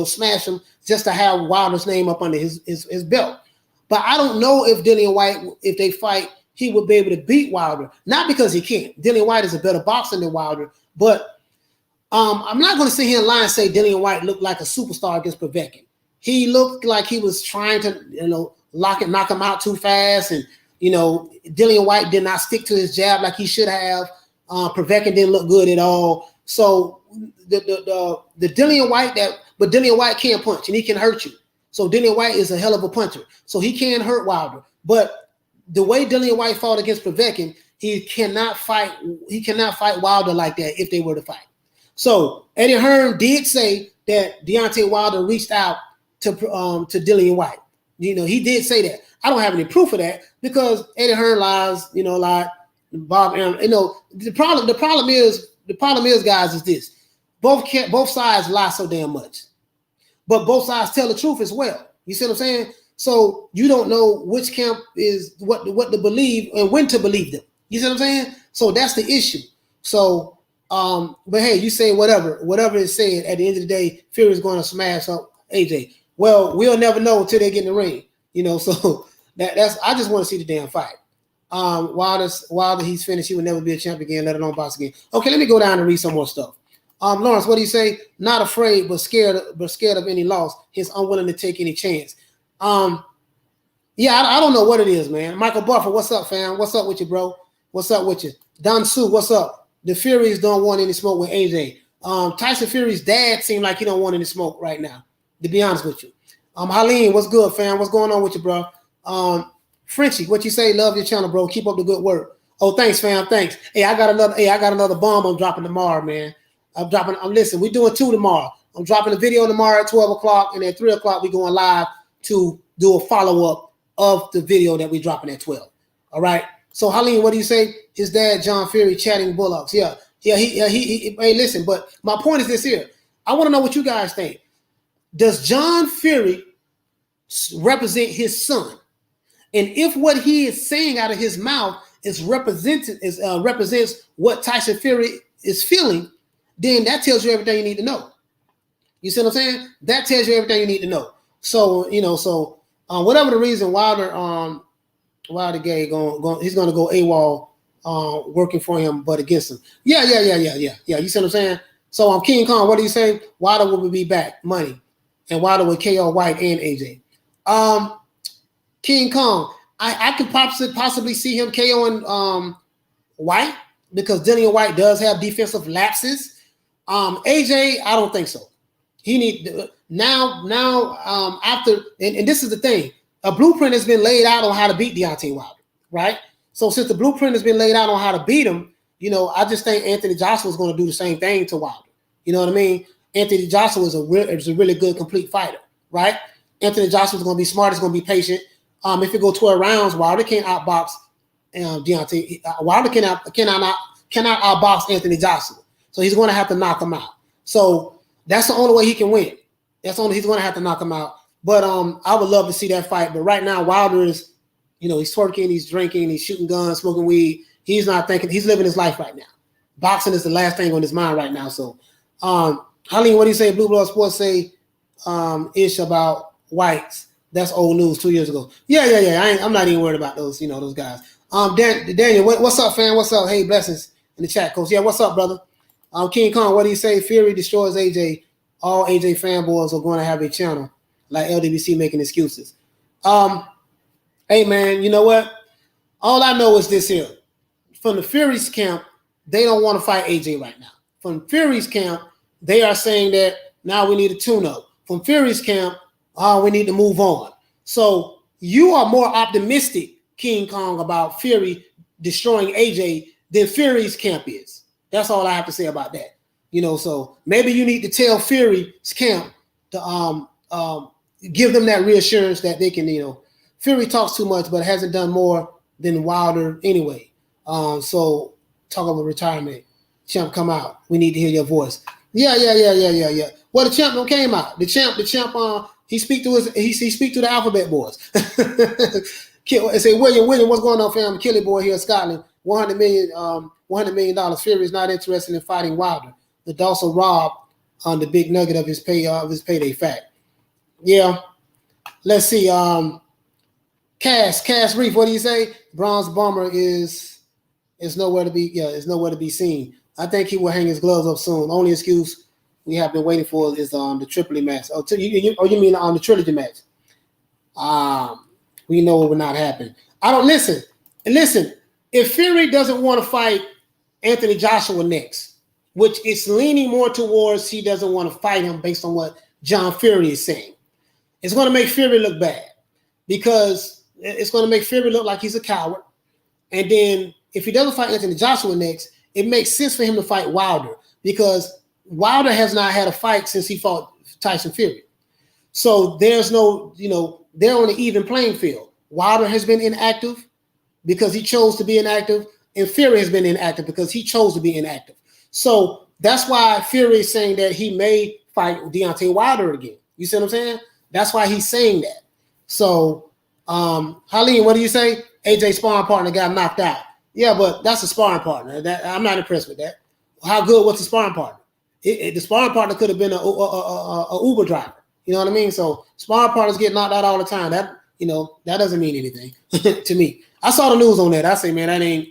smash him just to have Wilder's name up under his belt. But I don't know if Dillian Whyte, if they fight, he would be able to beat Wilder. Not because he can't. Dillian Whyte is a better boxer than Wilder. But I'm not going to sit here and lie and say Dillian Whyte looked like a superstar against Povetkin. He looked like he was trying to, knock him out too fast. And, Dillian Whyte did not stick to his jab like he should have. Povetkin didn't look good at all. So the Dillian Whyte but Dillian Whyte can't punch and he can hurt you. So Dillian Whyte is a hell of a puncher. So he can hurt Wilder. But the way Dillian Whyte fought against Povetkin, he cannot fight Wilder like that if they were to fight. So Eddie Hearn did say that Deontay Wilder reached out to Dillian Whyte. He did say that. I don't have any proof of that because Eddie Hearn lies, a lot. Bob Arum, the problem is, guys, is this: both sides lie so damn much, but both sides tell the truth as well. You see what I'm saying? So you don't know which camp is what to believe and when to believe them. You see what I'm saying? So that's the issue. So, but hey, you say whatever is said. At the end of the day, Fury is going to smash up AJ. Well, we'll never know until they get in the ring. So that's I just want to see the damn fight. Wilder, he's finished. He will never be a champ again, let alone box again. Okay, let me go down and read some more stuff. Lawrence, what do you say? Not afraid, but scared of any loss. He's unwilling to take any chance. I don't know what it is, man. Michael Buffer, what's up, fam? What's up with you, bro? What's up with you? Don Sue, what's up? The Furies don't want any smoke with AJ. Tyson Fury's dad seemed like he don't want any smoke right now, to be honest with you. Haleen, what's good, fam? What's going on with you, bro? Frenchie, what you say? Love your channel, bro. Keep up the good work. Oh, thanks, fam. Thanks. Hey, I got another bomb I'm dropping tomorrow, man. Listen, we're doing 2 tomorrow. I'm dropping a video tomorrow at 12 o'clock, and at 3 o'clock, we're going live to do a follow-up of the video that we're dropping at 12. All right. So, Haleen, what do you say? His dad, John Fury, chatting Bullocks. Yeah, He hey, listen, but my point is this here. I want to know what you guys think. Does John Fury represent his son? And if what he is saying out of his mouth represents what Tyson Fury is feeling, then that tells you everything you need to know. You see what I'm saying? That tells you everything you need to know. So whatever the reason, Wilder Gay he's gonna go AWOL working for him, but against him. Yeah. You see what I'm saying? So King Kong, what do you say? Wilder will be back, money, and Wilder will KO White and AJ. King Kong, I could possibly see him KOing White because Dillian Whyte does have defensive lapses. AJ, I don't think so. He need now after and this is the thing. A blueprint has been laid out on how to beat Deontay Wilder, right? So since the blueprint has been laid out on how to beat him, I just think Anthony Joshua is going to do the same thing to Wilder. You know what I mean? Anthony Joshua is a really good complete fighter, right? Anthony Joshua is going to be smart. He's going to be patient. If it go 12 rounds, Wilder can't outbox Deontay. Wilder cannot outbox Anthony Joshua. So he's going to have to knock him out. So that's the only way he can win. He's going to have to knock him out. But I would love to see that fight. But right now, Wilder is, he's twerking, he's drinking, he's shooting guns, smoking weed. He's not thinking. He's living his life right now. Boxing is the last thing on his mind right now. So, Harleen, what do you say? Blue Blood Sports say ish about Whites. That's old news 2 years ago. Yeah. I'm not even worried about those, those guys. Daniel, what's up, fam? What's up? Hey, blessings in the chat, coach. Yeah, what's up, brother? King Kong, what do you say? Fury destroys AJ. All AJ fanboys are going to have a channel like LWC making excuses. Hey, man, you know what? All I know is this here. From the Fury's camp, they don't want to fight AJ right now. From Fury's camp, they are saying that now we need a tune-up. From Fury's camp, we need to move on. So you are more optimistic, King Kong, about Fury destroying AJ than Fury's camp is. That's all I have to say about that. So maybe you need to tell Fury's camp to give them that reassurance that they can, Fury talks too much, but hasn't done more than Wilder anyway. So talk about retirement. Champ, come out. We need to hear your voice. Yeah. Well, the champ came out. The champ, he speak to the alphabet boys. I say, William, what's going on, fam? Killy boy here in Scotland. $100 million. Fury is not interested in fighting Wilder. The Dawson robbed on the big nugget of his payday fact. Yeah. Let's see. Cass Reef, what do you say? Bronze Bomber is nowhere to be. Yeah, it's nowhere to be seen. I think he will hang his gloves up soon. Only excuse we have been waiting for is the Tripoli match. Oh, you mean on the trilogy match? We know it will not happen. I don't listen. If Fury doesn't want to fight Anthony Joshua next, which is leaning more towards he doesn't want to fight him based on what John Fury is saying, it's going to make Fury look bad because it's going to make Fury look like he's a coward. And then if he doesn't fight Anthony Joshua next, it makes sense for him to fight Wilder because Wilder has not had a fight since he fought Tyson Fury. So there's no, they're on an even playing field. Wilder has been inactive because he chose to be inactive, and Fury has been inactive because he chose to be inactive. So that's why Fury is saying that he may fight Deontay Wilder again. You see what I'm saying? That's why he's saying that. So, Haleen, what do you say? AJ sparring partner got knocked out. Yeah, but that's a sparring partner. I'm not impressed with that. How good was the sparring partner? The sparring partner could have been a Uber driver. You know what I mean? So sparring partners get knocked out all the time. That doesn't mean anything to me. I saw the news on that. I say, man, that ain't,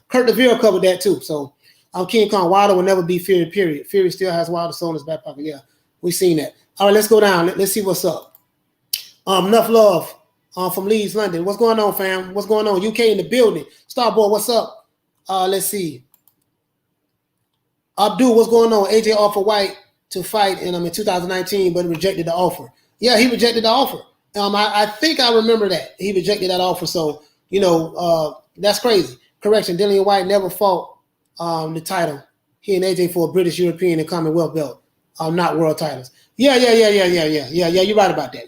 Kurt DeVille covered that too. So I'm King Kong. Wilder will never be Fury, period. Fury still has Wilder soul in his back pocket. Yeah, we've seen that. All right, let's go down. Let's see what's up. Enough love from Leeds, London. What's going on, fam? What's going on? UK in the building. Starboy, what's up? Let's see. Abdul, what's going on? AJ offered White to fight in 2019, but rejected the offer. Yeah, he rejected the offer. I think I remember that. He rejected that offer. So, that's crazy. Correction, Dillian Whyte never fought the title. He and AJ for a British, European, and Commonwealth belt. Not world titles. Yeah. You're right about that.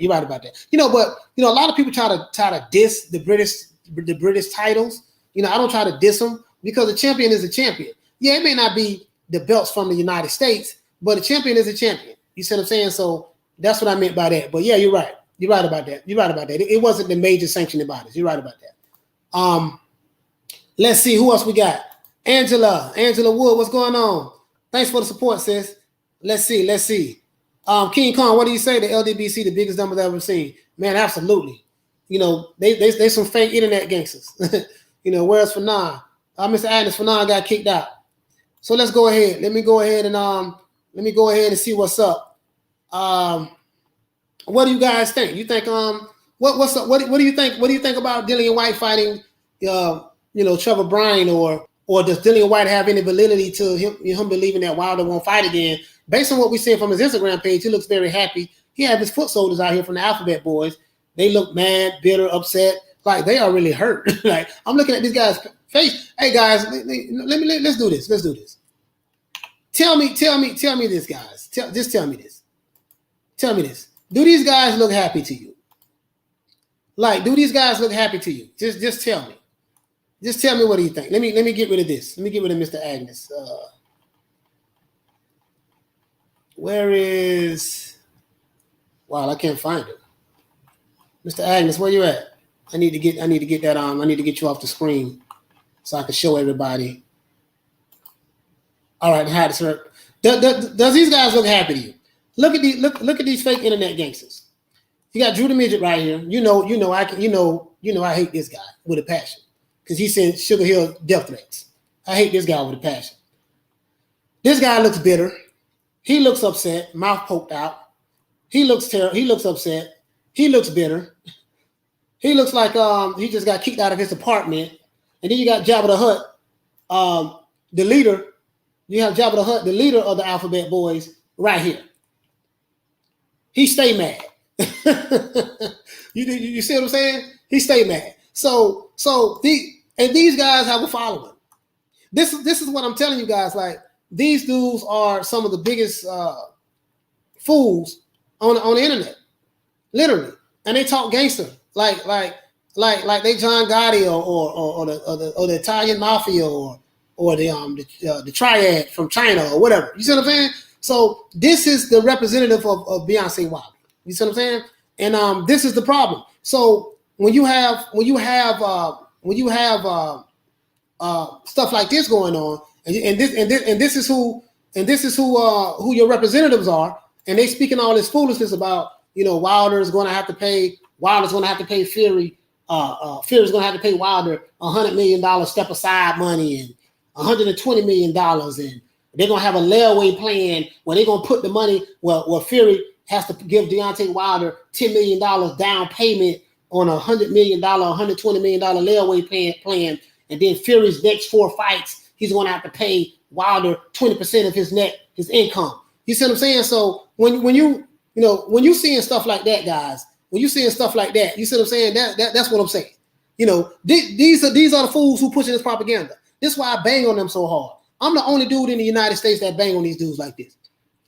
But a lot of people try to diss the British titles. I don't try to diss them because a champion is a champion. Yeah, it may not be the belts from the United States, but a champion is a champion. You see what I'm saying? So that's what I meant by that. But yeah, you're right. You're right about that. You're right about that. It wasn't the major sanctioning bodies. You're right about that. Let's see who else we got. Angela Wood, what's going on? Thanks for the support, sis. Let's see. King Kong, what do you say? The LDBC, the biggest numbers I've ever seen. Man, absolutely. You know, they some fake internet gangsters. You know, whereas Fanon, Mr. Agnes Fanon got kicked out. So let's go ahead. Let me go ahead and see what's up. What do you guys think? You think what's up? What do you think? What do you think about Dillian Whyte fighting Trevor Bryan, or does Dillian Whyte have any validity to him believing that Wilder won't fight again? Based on what we see from his Instagram page, he looks very happy. He had his foot soldiers out here from the Alphabet Boys. They look mad, bitter, upset, like they are really hurt. Like I'm looking at these guys' face. Hey guys, let's do this. Let's do this. Tell me this, guys. Just tell me this. Tell me this. Do these guys look happy to you? Like, do these guys look happy to you? Just tell me. Just tell me, what do you think? Let me get rid of this. Let me get rid of Mr. Agnes. Where is? Wow, I can't find it. Mr. Agnes, where you at? I need to get that on. I need to get you off the screen so I can show everybody. All right, hi, sir. Does these guys look happy to you? Look at these fake internet gangsters. You got Drew the Midget right here. I hate this guy with a passion because he sent Sugar Hill death threats. I hate this guy with a passion. This guy looks bitter. He looks upset, mouth poked out. He looks terrible. He looks upset. He looks bitter. He looks like he just got kicked out of his apartment. And then you got Jabba the Hutt, the leader. You have Jabba the Hutt, the leader of the Alphabet Boys, right here. He stay mad. You see what I'm saying? He stay mad. So these guys have a following. This is what I'm telling you guys. Like, these dudes are some of the biggest fools on the internet, literally, and they talk gangster like they John Gotti or the Italian mafia or the triad from China or whatever. You see what I'm saying? So this is the representative of Beyonce Wilder. You see what I'm saying? And this is the problem. So when you have stuff like this going on, and this is who your representatives are, and they speaking all this foolishness about, Wilder's going to have to pay Fury. Fury's going to have to pay Wilder $100 million step aside money and $120 million, and they're going to have a layaway plan where they're going to put the money where Fury has to give Deontay Wilder $10 million down payment on a $100 million, $120 million layaway plan, and then Fury's next 4 fights, he's going to have to pay Wilder 20% of his income. You see what I'm saying? So when you seeing stuff like that, guys, when you seeing stuff like that, you see what I'm saying? That's what I'm saying. These are the fools who pushing this propaganda. This is why I bang on them so hard. I'm the only dude in the United States that bang on these dudes like this.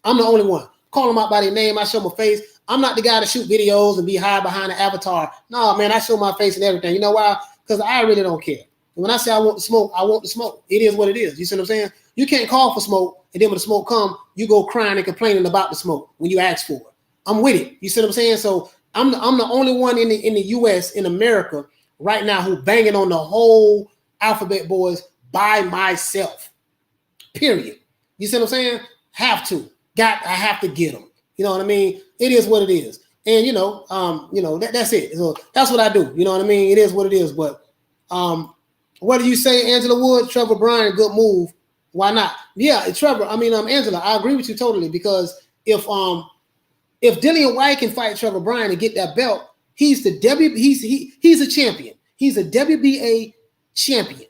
I'm the only one. Call them out by their name. I show my face. I'm not the guy to shoot videos and be hide behind an avatar. No, man, I show my face and everything. You know why? Because I really don't care. When I say I want the smoke, I want the smoke. It is what it is. You see what I'm saying? You can't call for smoke, and then when the smoke come, you go crying and complaining about the smoke when you ask for it. I'm with it. You see what I'm saying? So I'm the only one in the U.S. in America right now who banging on the whole Alphabet Boys by myself. Period. You see what I'm saying? Have to. I have to get them. You know what I mean? It is what it is. And that's it. So that's what I do. You know what I mean? It is what it is. But what do you say, Angela Wood? Trevor Bryan, good move. Why not? Yeah, Trevor. Angela, I agree with you totally, because if Dillian Whyte can fight Trevor Bryan and get that belt, he's a champion. He's a WBA champion.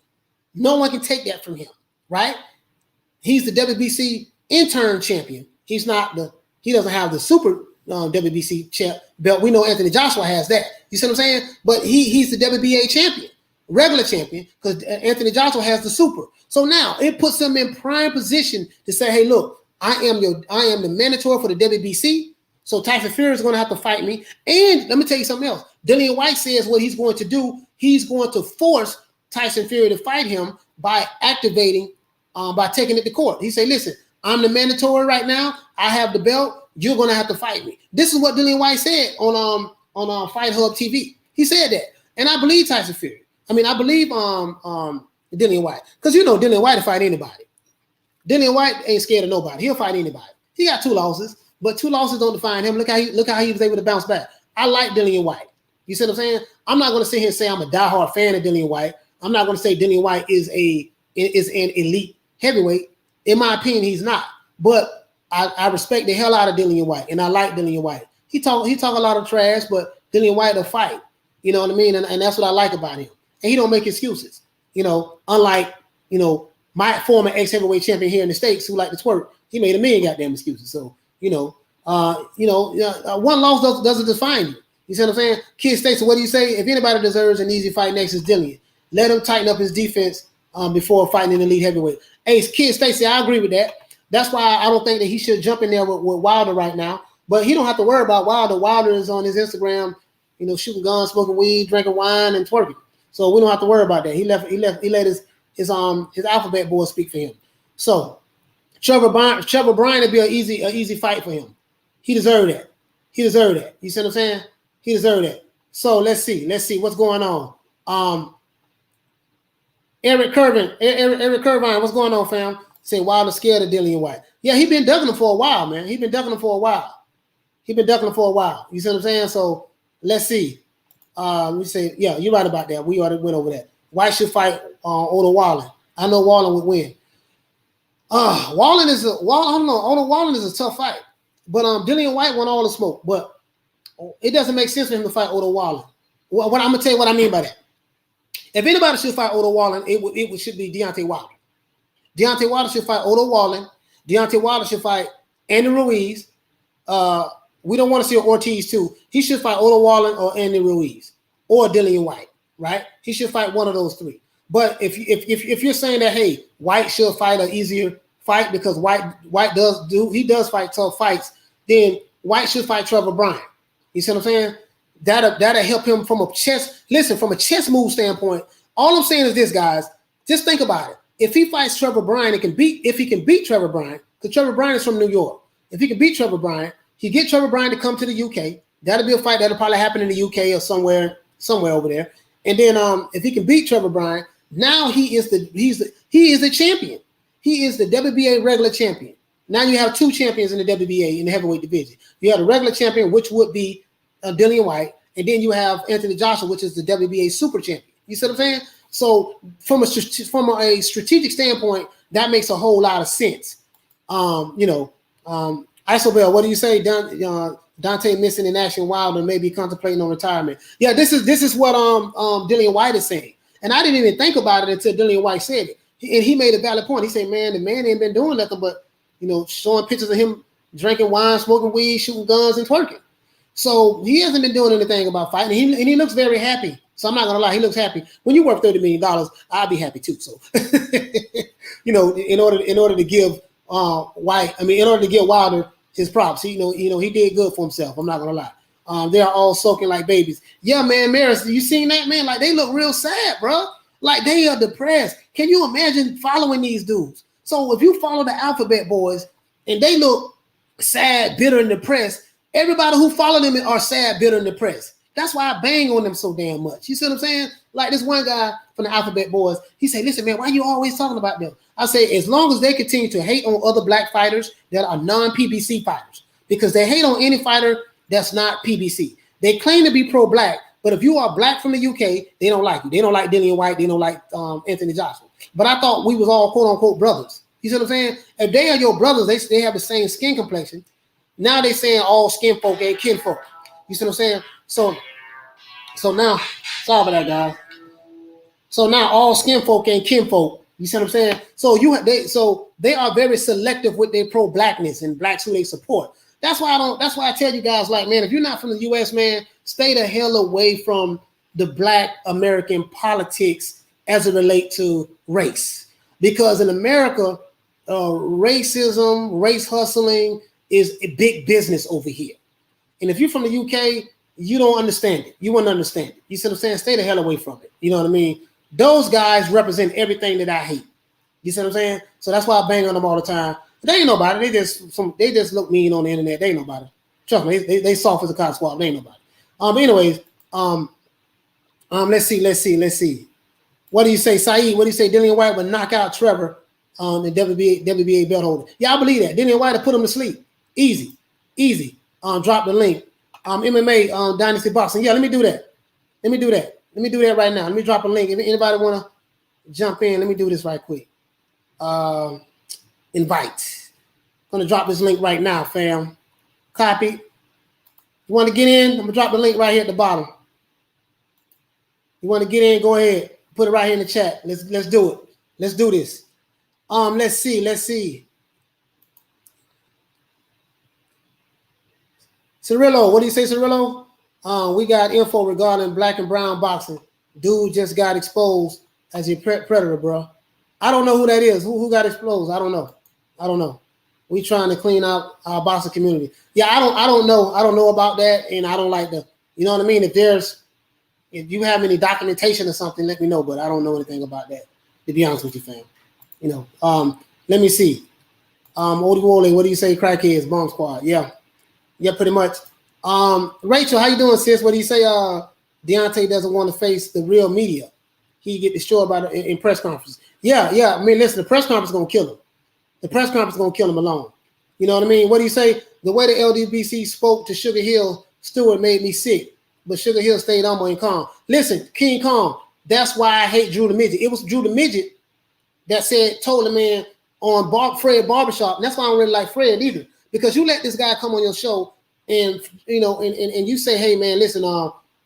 No one can take that from him, right? He's the WBC interim champion. He doesn't have the super WBC champ belt. We know Anthony Joshua has that. You see what I'm saying? But he's the WBA champion, regular champion, because Anthony Joshua has the super. So now it puts him in prime position to say, hey, look, I am the mandatory for the WBC. So Tyson Fury is going to have to fight me. And let me tell you something else. Dillian Whyte says what he's going to do. He's going to force Tyson Fury to fight him by activating by taking it to court. He said, listen, I'm the mandatory right now. I have the belt. You're going to have to fight me. This is what Dillian Whyte said on Fight Hub TV. He said that. And I believe Tyson Fury. I believe Dillian Whyte. Because you know Dillian Whyte will fight anybody. Dillian Whyte ain't scared of nobody. He'll fight anybody. He got 2 losses, but 2 losses don't define him. Look how he was able to bounce back. I like Dillian Whyte. You see what I'm saying? I'm not going to sit here and say I'm a diehard fan of Dillian Whyte. I'm not going to say Dillian Whyte is an elite heavyweight. In my opinion, he's not. But I respect the hell out of Dillian Whyte, and I like Dillian Whyte. He talk a lot of trash, but Dillian Whyte will fight. You know what I mean? And that's what I like about him. And he don't make excuses. You know, unlike my former ex-heavyweight champion here in the States who like to twerk, he made a million goddamn excuses. So one loss doesn't define you. You see what I'm saying? Kid States, so what do you say? If anybody deserves an easy fight next is Dillian. Let him tighten up his defense before fighting an elite heavyweight. Hey, Kid Stacy, I agree with that. That's why I don't think that he should jump in there with Wilder right now. But he don't have to worry about Wilder. Wilder is on his Instagram, shooting guns, smoking weed, drinking wine, and twerking. So we don't have to worry about that. He let his alphabet boys speak for him. So Trevor Bryan would be an easy fight for him. He deserved that. You see what I'm saying? He deserved that. So let's see what's going on. Eric Curvine, what's going on, fam? Say Wilder scared of Dillian Whyte. Yeah, he been ducking him for a while, man. You see what I'm saying? So let's see. We say, yeah, you're right about that. We already went over that. Whyte should fight Oda Wallen. I know Wallen would win. Wallen is a tough fight. But Dillian Whyte won all the smoke. But it doesn't make sense for him to fight Oda Wallen. What I'm gonna tell you what I mean by that. If anybody should fight Oda Wallen, it should be Deontay Wilder. Deontay Wilder should fight Oda Wallen. Deontay Wilder should fight Andy Ruiz. We don't want to see Ortiz too. He should fight Oda Wallen or Andy Ruiz or Dillian Whyte, right? He should fight one of those 3. But if you're saying that, hey, Whyte should fight an easier fight because Whyte does fight tough fights, then Whyte should fight Trevor Bryan. You see what I'm saying? That'll help him from a chess move standpoint. All I'm saying is this, guys. Just think about it. If he fights Trevor Bryan, if he can beat Trevor Bryan, because Trevor Bryan is from New York. If he can beat Trevor Bryan, he get Trevor Bryan to come to the UK. That'll be a fight that'll probably happen in the UK or somewhere over there. And then if he can beat Trevor Bryan, now he is the champion. He is the WBA regular champion. Now you have 2 champions in the WBA in the heavyweight division. You have the regular champion, which would be Dillian Whyte, and then you have Anthony Joshua, which is the WBA super champion. You see what I'm saying? So from a strategic standpoint, that makes a whole lot of sense. Isobel, what do you say? Dante missing in action, Wilder maybe contemplating on retirement. Yeah, this is what Dillian Whyte is saying, and I didn't even think about it until Dillian Whyte said it, and he made a valid point. He said, "Man, the man ain't been doing nothing but showing pictures of him drinking wine, smoking weed, shooting guns, and twerking. So he hasn't been doing anything about fighting, and he looks very happy. So I'm not gonna lie, he looks happy. When you worth $30 million, I'd be happy too. So in order to give Wilder his props, he did good for himself. I'm not gonna lie. They are all soaking like babies. Yeah, man, Maris, you seen that, man? Like, they look real sad, bro. Like, they are depressed. Can you imagine following these dudes? So if you follow the Alphabet Boys and they look sad, bitter, and depressed, everybody who follow them are sad, bitter, and depressed. That's why I bang on them so damn much. You see what I'm saying? Like this one guy from the Alphabet Boys, he said, listen, man, why you always talking about them? I say, as long as they continue to hate on other black fighters that are non-PBC fighters, because they hate on any fighter that's not PBC. They claim to be pro-black, but if you are black from the UK, they don't like you. They don't like Dillian Whyte. They don't like Anthony Joshua. But I thought we was all quote-unquote brothers. You see what I'm saying? If they are your brothers, they have the same skin complexion. Now they saying all skin folk ain't kin folk. You see what I'm saying? So now, sorry about that, guys. So now all skin folk ain't kin folk. You see what I'm saying? So they are very selective with their pro-blackness and blacks who they support. That's why I tell you guys, like, man, if you're not from the US, man, stay the hell away from the black American politics as it relates to race. Because in America, racism, race hustling is a big business over here. And if you're from the UK, you don't understand it. You wouldn't understand it. You see what I'm saying? Stay the hell away from it. You know what I mean? Those guys represent everything that I hate. You see what I'm saying? So that's why I bang on them all the time. They ain't nobody. They just look mean on the internet. They ain't nobody. Trust me, they soft as a cotton swab. They ain't nobody. Anyways, let's see. What do you say, Saeed? What do you say? Dillian Whyte would knock out Trevor, the WBA belt holder. Yeah, I believe that. Dillian Whyte to put him to sleep. Easy. Drop the link. MMA Dynasty Boxing. Yeah, let me do that. Let me do that right now. Let me drop a link. If anybody want to jump in, let me do this right quick. Invite. I'm gonna drop this link right now, fam. Copy. You want to get in? I'm gonna drop the link right here at the bottom. You want to get in? Go ahead. Put it right here in the chat. Let's do it. Let's do this. Let's see. Cirillo, what do you say, Cirillo? We got info regarding black and brown boxing. Dude just got exposed as a predator, bro. I don't know who that is. Who got exposed? I don't know. We trying to clean out our boxing community. Yeah, I don't know. I don't know about that, and I don't like the. You know what I mean? If you have any documentation or something, let me know. But I don't know anything about that. To be honest with you, fam. You know. Let me see. Odie Wole, what do you say? Crackheads, Bomb Squad. Yeah, pretty much. Rachel, how you doing, sis? What do you say? Deontay doesn't want to face the real media. He get destroyed by in press conferences. Yeah. I mean, listen, the press conference is gonna kill him. The press conference is gonna kill him alone. You know what I mean? What do you say? The way the LDBC spoke to Sugar Hill Stewart made me sick, but Sugar Hill stayed humble and calm. Listen, King Kong. That's why I hate Drew the Midget. It was Drew the Midget that told the man on Fred Barbershop. And that's why I don't really like Fred either, because you let this guy come on your show and you know and you say, hey man, listen,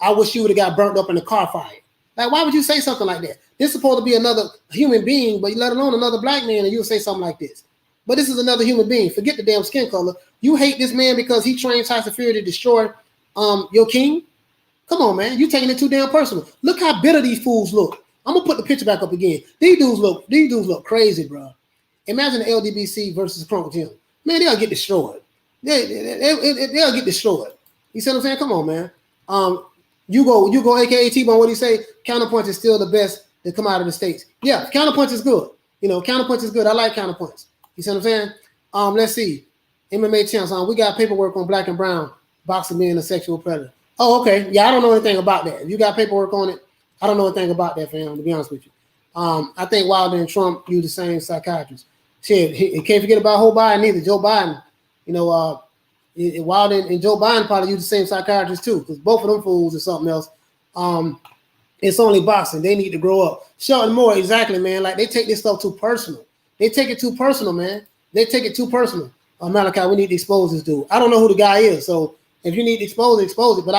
I wish you would have got burnt up in the car fire. Like, why would you say something like that? This is supposed to be another human being, but let alone another black man, and you'll say something like this. But this is another human being. Forget the damn skin color. You hate this man because he trains Tyson Fury to destroy your king? Come on, man. You taking it too damn personal. Look how bitter these fools look. I'm gonna put the picture back up again. These dudes look crazy, bro. Imagine the LDBC versus Crunk Jim. Man, they'll get destroyed. They'll get destroyed. You see what I'm saying? Come on, man. You go, aka T-Bone, what do you say? Counterpunch is still the best to come out of the States. Yeah, counterpunch is good. You know, counterpunch is good. I like counterpunch. You see what I'm saying? Let's see. MMA champs. We got paperwork on black and brown boxing being a sexual predator. Oh, okay. Yeah, I don't know anything about that. If you got paperwork on it, I don't know anything about that, fam, to be honest with you. I think Wilder and Trump use the same psychiatrist. Shit, can't forget about Joe Biden either. Joe Biden, you know, Wilder and Joe Biden probably use the same psychiatrist too, because both of them fools are something else. It's only boxing. They need to grow up. Shelton Moore, exactly, man. Like, they take this stuff too personal. They take it too personal, man. They take it too personal. Malachi, we need to expose this dude. I don't know who the guy is, so if you need to expose it. But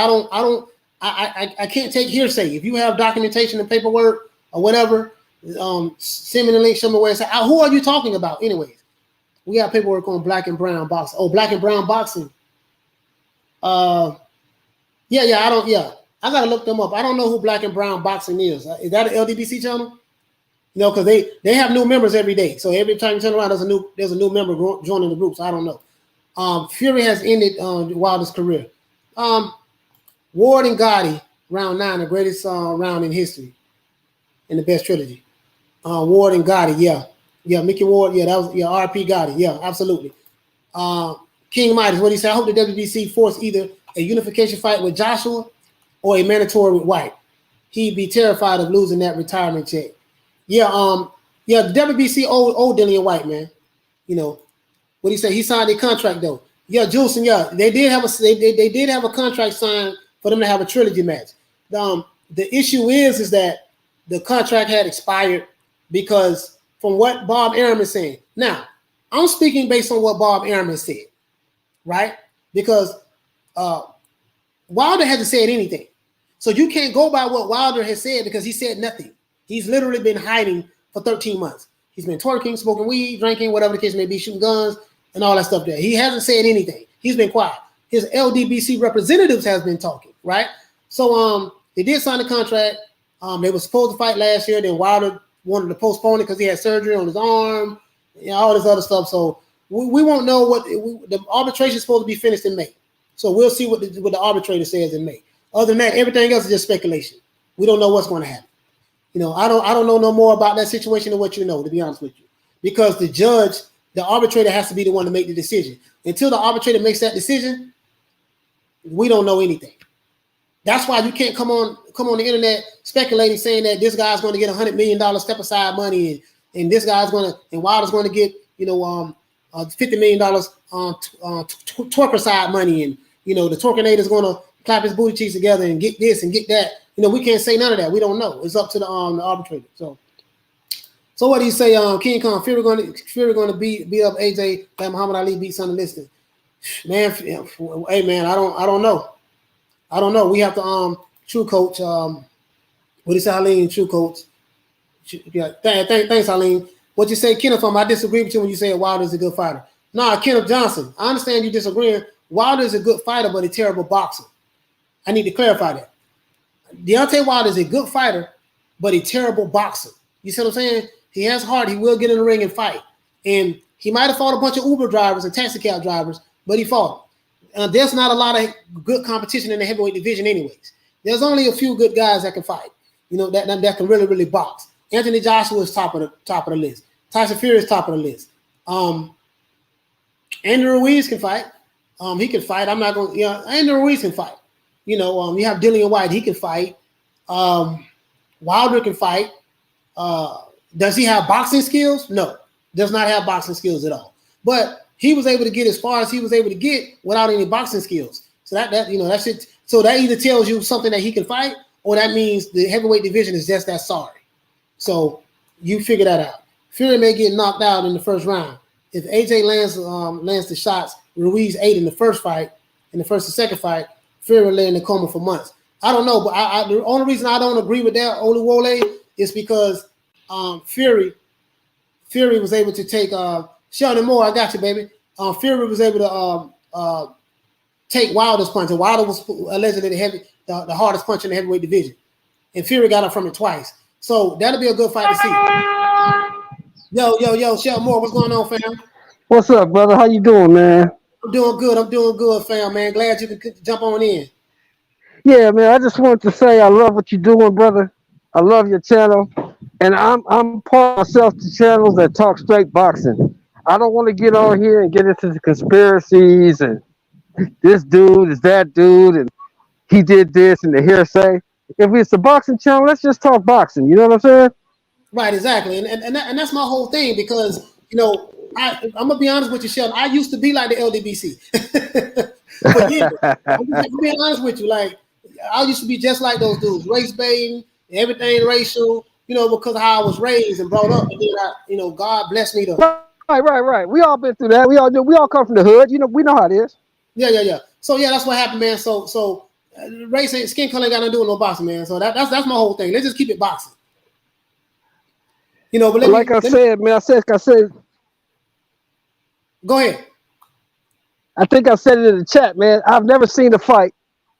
I can't take hearsay. If you have documentation and paperwork or whatever, send me the link, show me where it's at. Who are you talking about, anyways? We got paperwork on black and brown boxing. Oh, black and brown boxing. I gotta look them up. I don't know who black and brown boxing is. Is that an LDBC channel? You know, because they have new members every day. So every time you turn around, there's a new member joining the group. So I don't know. Fury has ended Wilder's career. Ward and Gotti, round 9, the greatest round in history, in the best trilogy. Ward and Gotti, yeah, Mickey Ward, yeah, that was RP Gotti, yeah, absolutely. King Midas, what do you say? I hope the WBC force either a unification fight with Joshua or a mandatory with White. He'd be terrified of losing that retirement check. The WBC old Dillian Whyte, man. You know, what do you say? He signed a contract though. Yeah, Juicing, yeah, they did have a contract signed for them to have a trilogy match. The issue is that the contract had expired because from what Bob Arum is saying. Now, I'm speaking based on what Bob Arum said, right? Because Wilder hasn't said anything. So you can't go by what Wilder has said because he said nothing. He's literally been hiding for 13 months. He's been twerking, smoking weed, drinking, whatever the case may be, shooting guns, and all that stuff there. He hasn't said anything. He's been quiet. His LDBC representatives has been talking, right? So they did sign the contract. They were supposed to fight last year. Then Wilder wanted to postpone it because he had surgery on his arm, and all this other stuff. So we won't know what the arbitration is supposed to be finished in May. So we'll see what the arbitrator says in May. Other than that, everything else is just speculation. We don't know what's going to happen. You know, I don't know no more about that situation than what you know, to be honest with you. because the arbitrator has to be the one to make the decision. Until the arbitrator makes that decision, we don't know anything. That's why you can't come on the internet speculating, saying that this guy's going to get $100 million step aside money, and this guy's going to, and Wilder's going to get, $50 million twerk aside money, and the Twerkinator's going to clap his booty cheeks together and get this and get that. We can't say none of that. We don't know. It's up to the arbitrator. So what do you say, King Kong? Fury going to beat up AJ like Muhammad Ali beat Sonny Liston? Man, hey man, I don't know. We have to True Coach. What do you say, Eileen? True Coach. Yeah, thanks, Eileen. What you say, Kenneth? I disagree with you when you say Wilder's a good fighter. Nah, Kenneth Johnson. I understand you disagreeing. Wilder's a good fighter, but a terrible boxer. I need to clarify that. Deontay Wilder is a good fighter, but a terrible boxer. You see what I'm saying? He has heart. He will get in the ring and fight. And he might have fought a bunch of Uber drivers and taxi cab drivers, but he fought. There's not a lot of good competition in the heavyweight division anyways. There's only a few good guys that can fight, that can really, really box. Anthony Joshua is top of the list. Tyson Fury is top of the list. Andrew Ruiz can fight. He can fight. I'm not going to, Andrew Ruiz can fight. You have Dillian Whyte. He can fight. Wilder can fight. Does he have boxing skills? No, does not have boxing skills at all. But he was able to get as far as he was able to get without any boxing skills. So that's it. So that either tells you something that he can fight, or that means the heavyweight division is just that sorry. So you figure that out. Fury may get knocked out in the first round. If AJ lands the shots, Ruiz ate in the first fight, in the first and second fight, Fury lay in the coma for months. I don't know, but the only reason I don't agree with that, Oluwole, is because Fury was able to take Shelton Moore. I got you, baby. Fury was able to take Wilder's punch, and Wilder was allegedly the hardest punch in the heavyweight division, and Fury got up from it twice. So that'll be a good fight to see. Yo, Shelton Moore, what's going on, fam? What's up, brother? How you doing, man? I'm doing good, fam, man. Glad you could jump on in. Yeah, man. I just wanted to say I love what you're doing, brother. I love your channel, and I'm part of myself to channels that talk straight boxing. I don't want to get on here and get into the conspiracies and this dude is that dude and he did this and the hearsay. If it's a boxing channel, let's just talk boxing. You know what I'm saying? Right, exactly, and that's my whole thing, because I'm gonna be honest with you, Sheldon. I used to be like the LDBC. But yeah, I'm being honest with you. Like, I used to be just like those dudes, race baiting, everything racial. Because of how I was raised and brought up, and then God bless me to. Right. We all been through that. We all come from the hood. We know how it is. Yeah. So yeah, that's what happened, man. So race and skin color ain't got nothing to do with no boxing, man. So that's my whole thing. Let's just keep it boxing. But I said. Go ahead. I think I said it in the chat, man. I've never seen a fight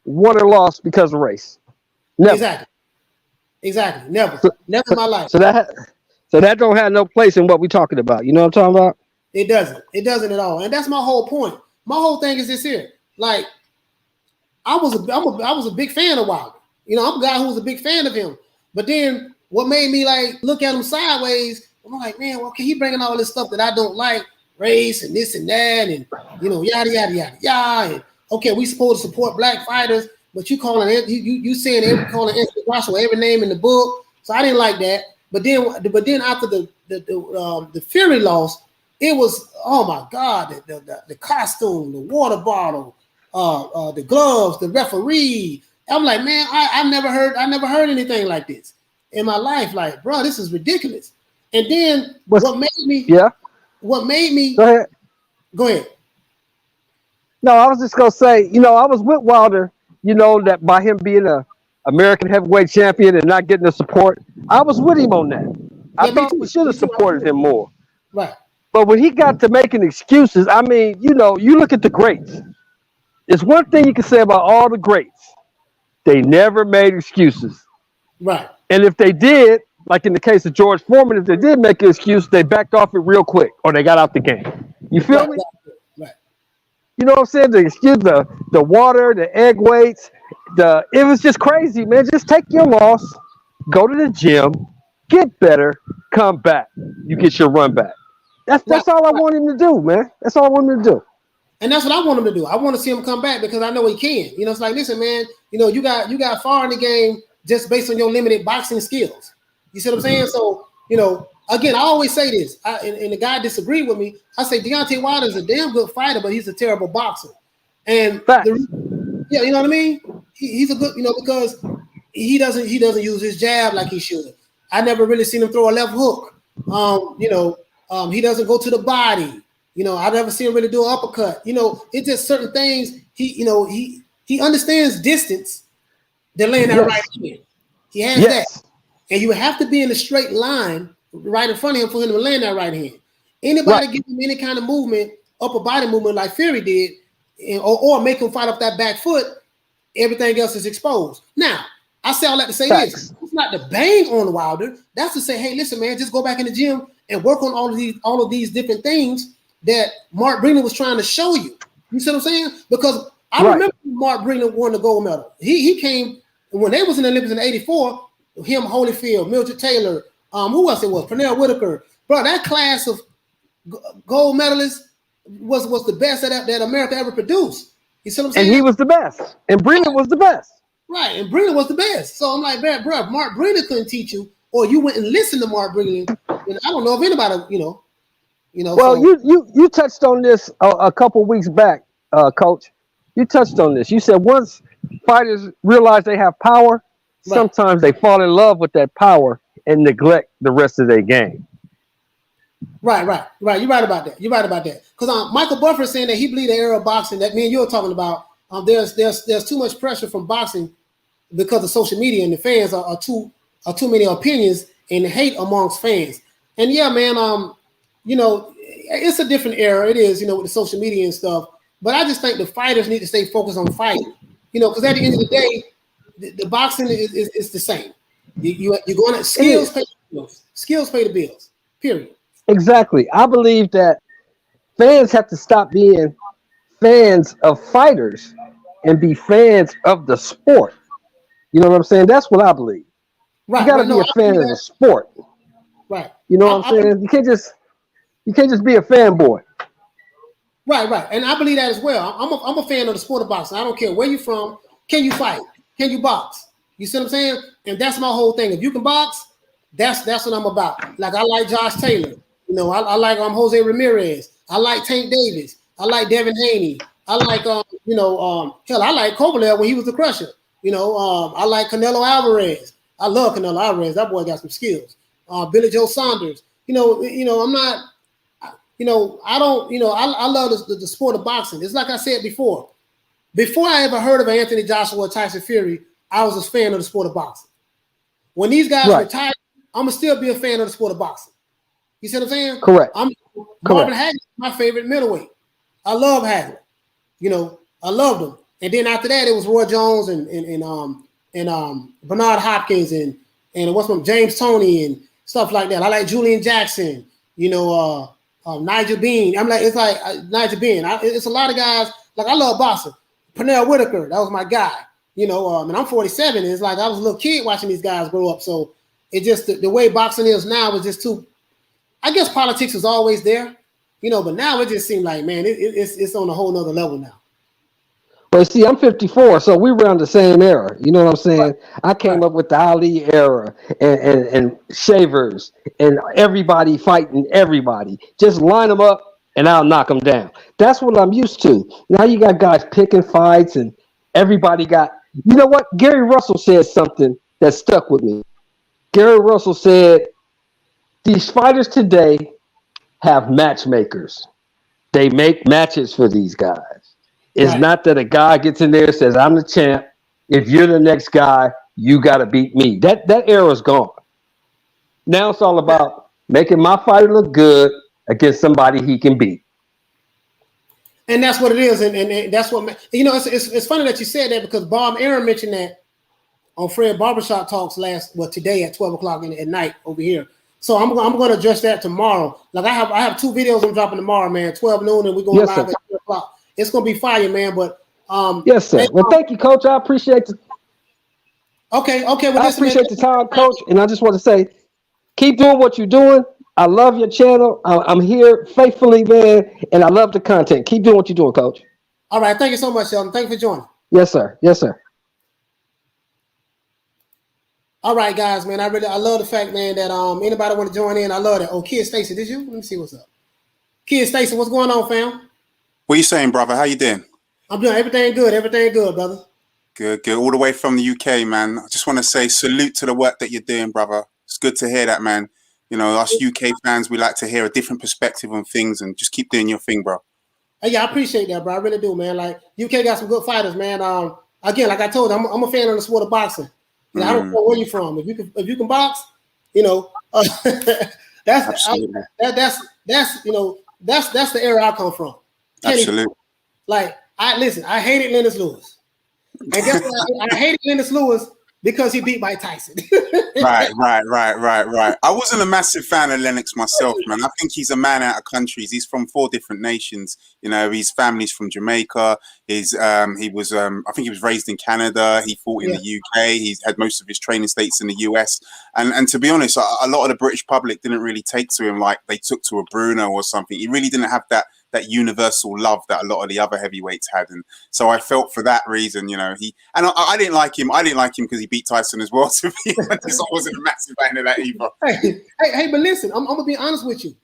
won or lost because of race. Never. Exactly. Never in my life. So that don't have no place in what we're talking about. You know what I'm talking about? It doesn't at all. And that's my whole point. My whole thing is this here. Like, I was a big fan of Wilder. I'm a guy who was a big fan of him. But then what made me like look at him sideways, I'm like, man, okay, he bringing all this stuff that I don't like, race and this and that, and yada yada yada yada. And okay, we supposed to support black fighters, but you calling it, you saying calling Anthony Joshua every name in the book. So I didn't like that. But then after the Fury loss, it was, oh my God, the costume, the water bottle, the gloves, the referee. I'm like, man, I never heard anything like this in my life. Like, bro, this is ridiculous. And then what made me go ahead. No, I was just gonna say, I was with Wilder, that by him being a American heavyweight champion and not getting the support, I was with him on that. I thought we should have supported him more. Right. But when he got to making excuses, I mean, you look at the greats. It's one thing you can say about all the greats. They never made excuses. Right. And if they did, like in the case of George Foreman, if they did make an excuse, they backed off it real quick or they got out the game. You feel me? Right. You know what I'm saying? The excuse, the water, the egg weights, it was just crazy, man. Just take your loss, go to the gym, get better, come back. You get your run back. That's all I want him to do, man. That's all I want him to do. And that's what I want him to do. I want to see him come back because I know he can. You know, it's like, listen, man, you know, you got far in the game just based on your limited boxing skills. You see what I'm saying? So, you know, again, I always say this, and the guy disagreed with me. I say Deontay Wilder is a damn good fighter, but he's a terrible boxer. And yeah, you know what I mean? He's a good, you know, because he doesn't use his jab like he should. I never really seen him throw a left hook. He doesn't go to the body. You know, I never seen him really do an uppercut. You know, it's just certain things. He understands distance. They're laying that right hand. He has that. And you have to be in a straight line right in front of him for him to land that right hand. Anybody give him any kind of movement, upper body movement like Fury did, or make him fight off that back foot, everything else is exposed. Now, I say all that to say this. It's not to bang on Wilder. That's to say, hey, listen, man, just go back in the gym and work on all of these different things that Mark Breeden was trying to show you. You see what I'm saying? Because I remember Mark Breeden won the gold medal. He came when they was in the Olympics in '84. Him, Holyfield, Mildred Taylor, who else it was? Pernell Whitaker. Bro, that class of gold medalists was the best that America ever produced. You see what I'm saying? And he was the best. And Breeden was the best. Right, and Breeden was the best. So I'm like, bro, Mark Breeden couldn't teach you, or you went and listened to Mark Breeden. And I don't know if anybody, you know. Well, so. you touched on this a couple weeks back, Coach. You touched on this. You said once fighters realize they have power, sometimes they fall in love with that power and neglect the rest of their game. Right. You're right about that. Because Michael Buffer is saying that he believed the era of boxing that me and you were talking about. There's too much pressure from boxing because of social media, and the fans are too many opinions and hate amongst fans. And yeah, man, you know, it's a different era. It is, you know, with the social media and stuff. But I just think the fighters need to stay focused on fighting. You know, because at the end of the day, the boxing is the same. You're going to skills pay the bills. Skills pay the bills. Period. Exactly. I believe that fans have to stop being fans of fighters and be fans of the sport. You know what I'm saying? That's what I believe. Right. You got to be a fan of the sport. Right. You know what I'm saying? You can't just be a fanboy. Right. And I believe that as well. I'm a fan of the sport of boxing. I don't care where you're from. Can you fight? Can you box? You see what I'm saying? And that's my whole thing. If you can box, that's what I'm about. Like I like Josh Taylor. You know, I like Jose Ramirez. I like Tank Davis. I like Devin Haney. I like hell, I like Kovalev when he was the Crusher. You know, I like Canelo Alvarez. I love Canelo Alvarez. That boy got some skills. Billy Joe Saunders. I'm not. I love the sport of boxing. It's like I said before. Before I ever heard of Anthony Joshua or Tyson Fury, I was a fan of the sport of boxing. When these guys retire, I'm gonna still be a fan of the sport of boxing. You see what I'm saying? Correct. Marvin Hagler is my favorite middleweight. I love Hagler. You know, I loved him. And then after that, it was Roy Jones and Bernard Hopkins and James Toney and stuff like that. I like Julian Jackson. You know, Nigel Bean. It's like Nigel Bean. It's a lot of guys. Like I love boxing. Pernell Whitaker, that was my guy. You know, and I'm 47. And it's like I was a little kid watching these guys grow up. So it just the way boxing is now is just too. I guess politics was always there, you know, but now it just seems like, man, it's on a whole nother level now. Well, see, I'm 54, so we were on the same era. You know what I'm saying? Right. I came up with the Ali era and Shavers and everybody fighting everybody. Just line them up and I'll knock them down. That's what I'm used to. Now you got guys picking fights and everybody got. You know what? Gary Russell said something that stuck with me. Gary Russell said, these fighters today have matchmakers. They make matches for these guys. It's not that a guy gets in there and says, I'm the champ. If you're the next guy, you got to beat me. That era's gone. Now it's all about making my fighter look good against somebody he can beat. And that's what it is. And that's what, it's funny that you said that because Bob Aaron mentioned that on Fred Barbershop Talks today at 12 o'clock at night over here. So I'm going to address that tomorrow. Like I have 2 videos I'm dropping tomorrow, man, 12 noon, and we're going live at 3 o'clock. It's going to be fire, man. But yes, sir. Well, thank you, Coach. I appreciate it. Okay. Well, I appreciate the time, Coach. And I just want to say, keep doing what you're doing. I love your channel. I'm here faithfully, man, and I love the content. Keep doing what you're doing, Coach. All right, thank you so much, Shelton. Thank you for joining. Yes, sir. Yes, sir. All right, guys, man. I love the fact, man, that anybody want to join in. I love that. Oh, Kid Stacy, did you? Let me see what's up. Kid Stacy, what's going on, fam? What you saying, brother? How you doing? I'm doing everything good. Everything good, brother. Good, good. All the way from the UK, man. I just want to say salute to the work that you're doing, brother. It's good to hear that, man. You know, us UK fans, we like to hear a different perspective on things, and just keep doing your thing, bro. Hey, yeah, I appreciate that, bro. I really do, man. Like, UK got some good fighters, man. Again, like I told you, I'm a fan of the sport of boxing. You know, I don't care where you're from. If you can box, you know, that's you know, that's the era I come from. Absolutely. Like, I hated Lennox Lewis. And guess what? I hated Lennox Lewis because he beat Mike Tyson. Right. I wasn't a massive fan of Lennox myself, man. I think he's a man out of countries. He's from 4 different nations. You know, his family's from Jamaica. I think he was raised in Canada. He fought in the UK. He's had most of his training states in the US. And to be honest, a lot of the British public didn't really take to him like they took to a Bruno or something. He really didn't have that universal love that a lot of the other heavyweights had, and so I felt for that reason, you know, I didn't like him. I didn't like him because he beat Tyson as well. To be honest, I wasn't a massive fan of that either. Hey, but listen, I'm gonna be honest with you.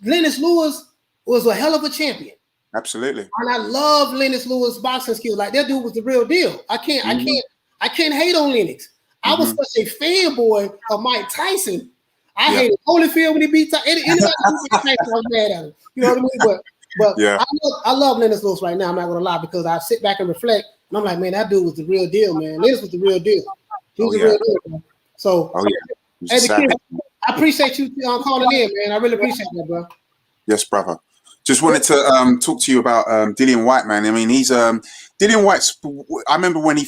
Lennox Lewis was a hell of a champion. Absolutely, and I love Lennox Lewis' boxing skills. Like, that dude was the real deal. I can't hate on Lennox. I was such a fanboy of Mike Tyson. I hated Holyfield when he beat Tyson. Anybody who beat Tyson, I was mad at him. You know what I mean? But I love Lennox Lewis right now. I'm not gonna lie, because I sit back and reflect, and I'm like, man, that dude was the real deal, man. Lennox was the real deal. He was the real deal, man. So, hey, kid, I appreciate you calling in, man. I really appreciate that, bro. Yes, brother. Just wanted to talk to you about Dillian Whyte, man. I mean, he's Dillian Whyte's. I remember when I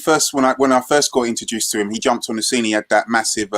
first got introduced to him, he jumped on the scene. He had that massive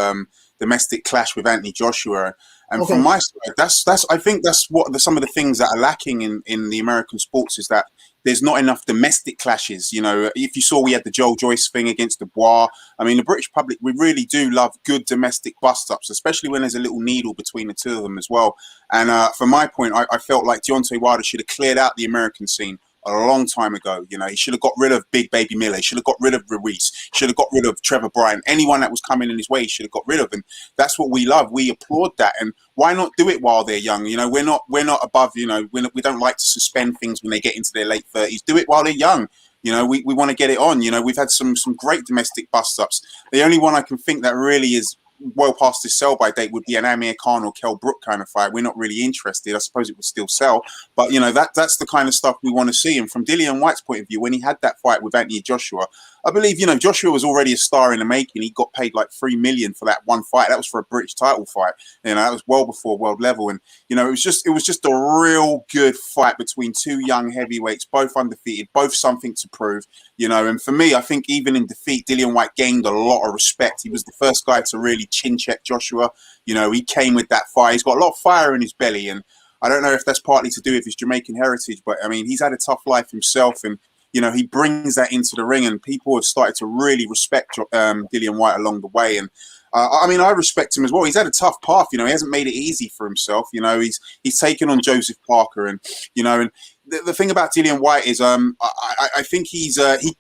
domestic clash with Anthony Joshua. And from my side, I think that's what some of the things that are lacking in the American sports is that there's not enough domestic clashes. You know, if you saw, we had the Joel Joyce thing against Dubois. I mean, the British public, we really do love good domestic bust-ups, especially when there's a little needle between the two of them as well. And from my point, I felt like Deontay Wilder should have cleared out the American scene a long time ago. You know, he should have got rid of Big Baby Miller. He should have got rid of Ruiz. Should have got rid of Trevor Bryan. Anyone that was coming in his way, he should have got rid of. And that's what we love. We applaud that. And why not do it while they're young? You know, we're not above. You know, we don't like to suspend things when they get into their late 30s. Do it while they're young. You know, we want to get it on. You know, we've had some great domestic bust-ups. The only one I can think that really is well past his sell-by date would be an Amir Khan or Kell Brook kind of fight. We're not really interested. I suppose it would still sell, but you know, that's the kind of stuff we want to see. And from Dillian Whyte's point of view, when he had that fight with Anthony Joshua, I believe, you know, Joshua was already a star in the making. He got paid like $3 million for that one fight. That was for a British title fight. You know, that was well before world level. And you know, it was just a real good fight between two young heavyweights, both undefeated, both something to prove. You know, and for me, I think even in defeat, Dillian Whyte gained a lot of respect. He was the first guy to really chin check Joshua. You know, he came with that fire. He's got a lot of fire in his belly, and I don't know if that's partly to do with his Jamaican heritage, but I mean, he's had a tough life himself, and you know, he brings that into the ring, and people have started to really respect Dillian Whyte along the way. And I mean, I respect him as well. He's had a tough path. You know, he hasn't made it easy for himself. You know, he's taken on Joseph Parker, and you know, and the thing about Dillian Whyte is, I think he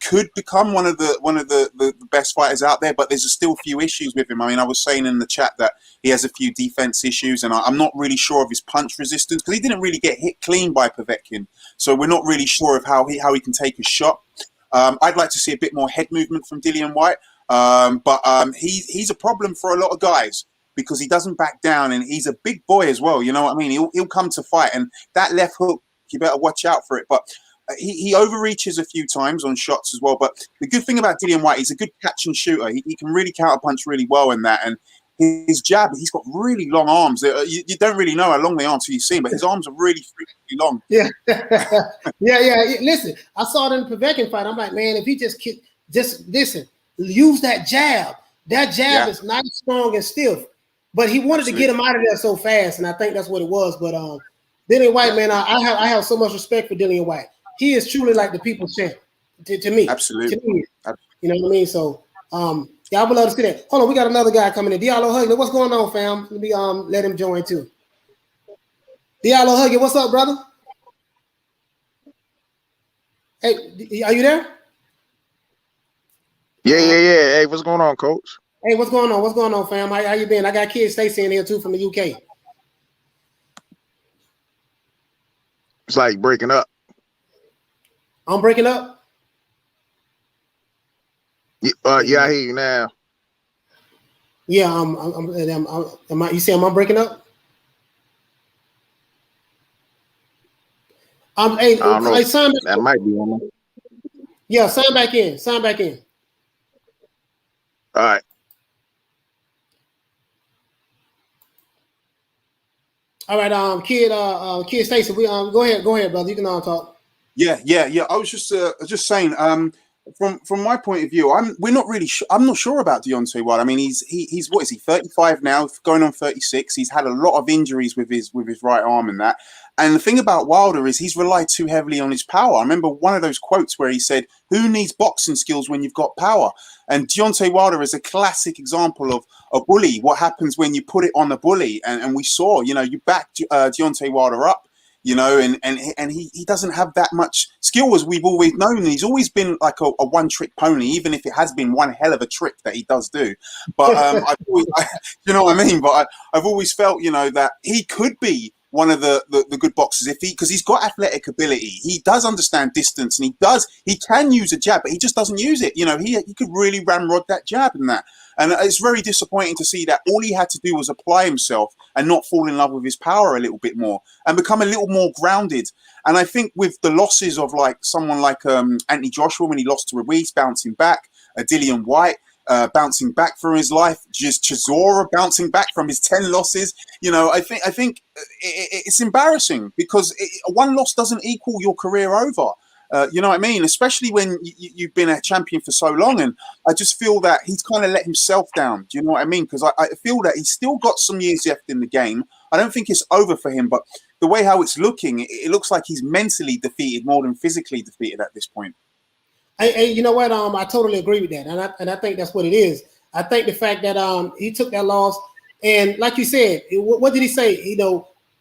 could become one of the best fighters out there, but there's still a few issues with him. I mean, I was saying in the chat that he has a few defense issues, and I'm not really sure of his punch resistance because he didn't really get hit clean by Povetkin, so we're not really sure of how he can take a shot. I'd like to see a bit more head movement from Dillian Whyte, but he's a problem for a lot of guys because he doesn't back down, and he's a big boy as well. You know what I mean? He'll come to fight, and that left hook, you better watch out for it. But he overreaches a few times on shots as well. But the good thing about Dillian Whyte, he's a good catch and shooter. He can really counterpunch really well in that. And his jab, he's got really long arms. You don't really know how long they are until you see him, but his arms are really freaking long. Yeah. yeah. Listen, I saw it in the Povetkin fight. I'm like, man, if he just listen, use that jab. That jab is nice, strong, and stiff. But he wanted to get him out of there so fast, and I think that's what it was. But Dillian Whyte, man, I have so much respect for Dillian Whyte. He is truly like the people's champ to me. Absolutely. To me, you know what I mean? So Yeah, I would love to see that. Hold on, we got another guy coming in. Diallo Huggy, what's going on, fam? Let me let him join too. Diallo Huggy, what's up, brother? Hey, are you there? Yeah. Hey, what's going on, Coach? Hey, what's going on? What's going on, fam? How you been? I got Kid Stacy in here too from the UK. It's like breaking up. I'm breaking up. Yeah, I hear you now. Yeah, you saying I'm breaking up? Hey, I don't know. sign back. That might be one. Yeah, sign back in. Sign back in. All right. All right, Kid Stacy, we go ahead, brother. You can talk. Yeah. I was just saying, from my point of view, I'm not sure about Deontay Wilder. I mean, he's what is he, 35 now, going on 36. He's had a lot of injuries with his right arm and that. And the thing about Wilder is he's relied too heavily on his power. I remember one of those quotes where he said, "Who needs boxing skills when you've got power?" And Deontay Wilder is a classic example of a bully. What happens when you put it on a bully? And we saw, you backed Deontay Wilder up. And he doesn't have that much skill as we've always known. He's always been like a one-trick pony, even if it has been one hell of a trick that he does do. But you know what I mean? But I've always felt, that he could be one of the good boxers because he's got athletic ability. He does understand distance, and he can use a jab, but he just doesn't use it. He could really ramrod that jab and that. And it's very disappointing to see that all he had to do was apply himself and not fall in love with his power a little bit more and become a little more grounded. And I think with the losses of like someone like Anthony Joshua when he lost to Ruiz, bouncing back, Dillian Whyte, bouncing back from his life, just Chisora bouncing back from his 10 losses. I think it's embarrassing because one loss doesn't equal your career over. You know what I mean? Especially when you've been a champion for so long. And I just feel that he's kind of let himself down. Do you know what I mean? Because I feel that he's still got some years left in the game. I don't think it's over for him, but the way how it's looking, it looks like he's mentally defeated more than physically defeated at this point. Hey, you know what? I totally agree with that, and I think that's what it is. I think the fact that he took that loss, and like you said, what did he say?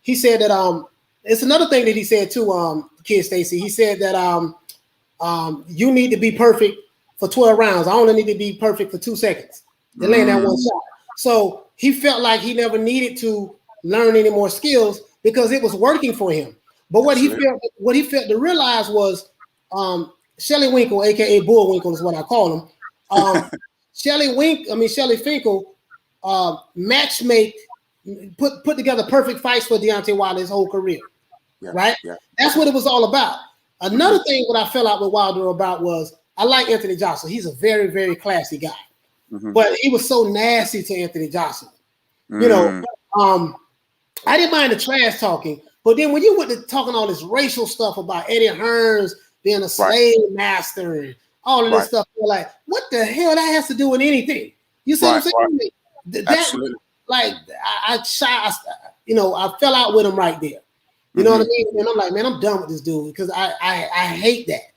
He said that it's another thing that he said too, Kid Stacy. He said that you need to be perfect for 12 rounds. I only need to be perfect for 2 seconds to land that one shot. So he felt like he never needed to learn any more skills because it was working for him. But what he felt to realize was Shelly Winkle, aka Bullwinkle, is what I call him. Shelly Finkel put together perfect fights for Deontay Wilder his whole career. Yeah, right? Yeah. That's what it was all about. Another thing what I fell out with Wilder about was I like Anthony Joshua. He's a very, very classy guy. But he was so nasty to Anthony Joshua. I didn't mind the trash talking, but then when you went to talking all this racial stuff about Eddie Hearns being a slave master and all of this stuff, you're like, what the hell that has to do with anything? You see what I'm saying? Absolutely. Like I fell out with him right there. You know what I mean? And I'm like, man, I'm done with this dude because I hate that.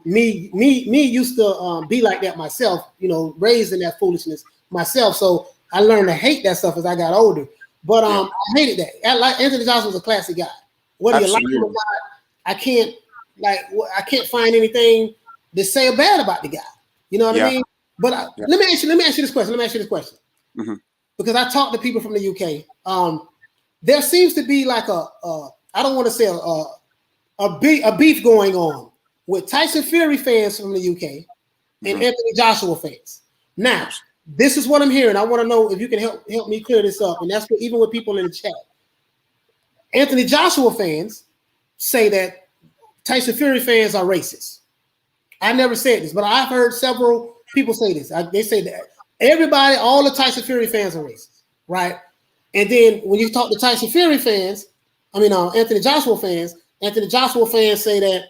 Me used to be like that myself. Raised in that foolishness myself. So I learned to hate that stuff as I got older. But I hated that. Like Anthony Joshua was a classy guy. Whether you like him or not, I can't find anything to say bad about the guy. You know what I mean? But let me ask you this question. Because I talked to people from the UK. There seems to be like I don't want to say a beef going on with Tyson Fury fans from the UK and Anthony Joshua fans. Now, this is what I'm hearing. I want to know if you can help me clear this up. And that's even with people in the chat. Anthony Joshua fans say that Tyson Fury fans are racist. I never said this, but I've heard several people say this. They say that all the Tyson Fury fans are racist, right? And then when you talk to Tyson Fury fans, Anthony Joshua fans say that,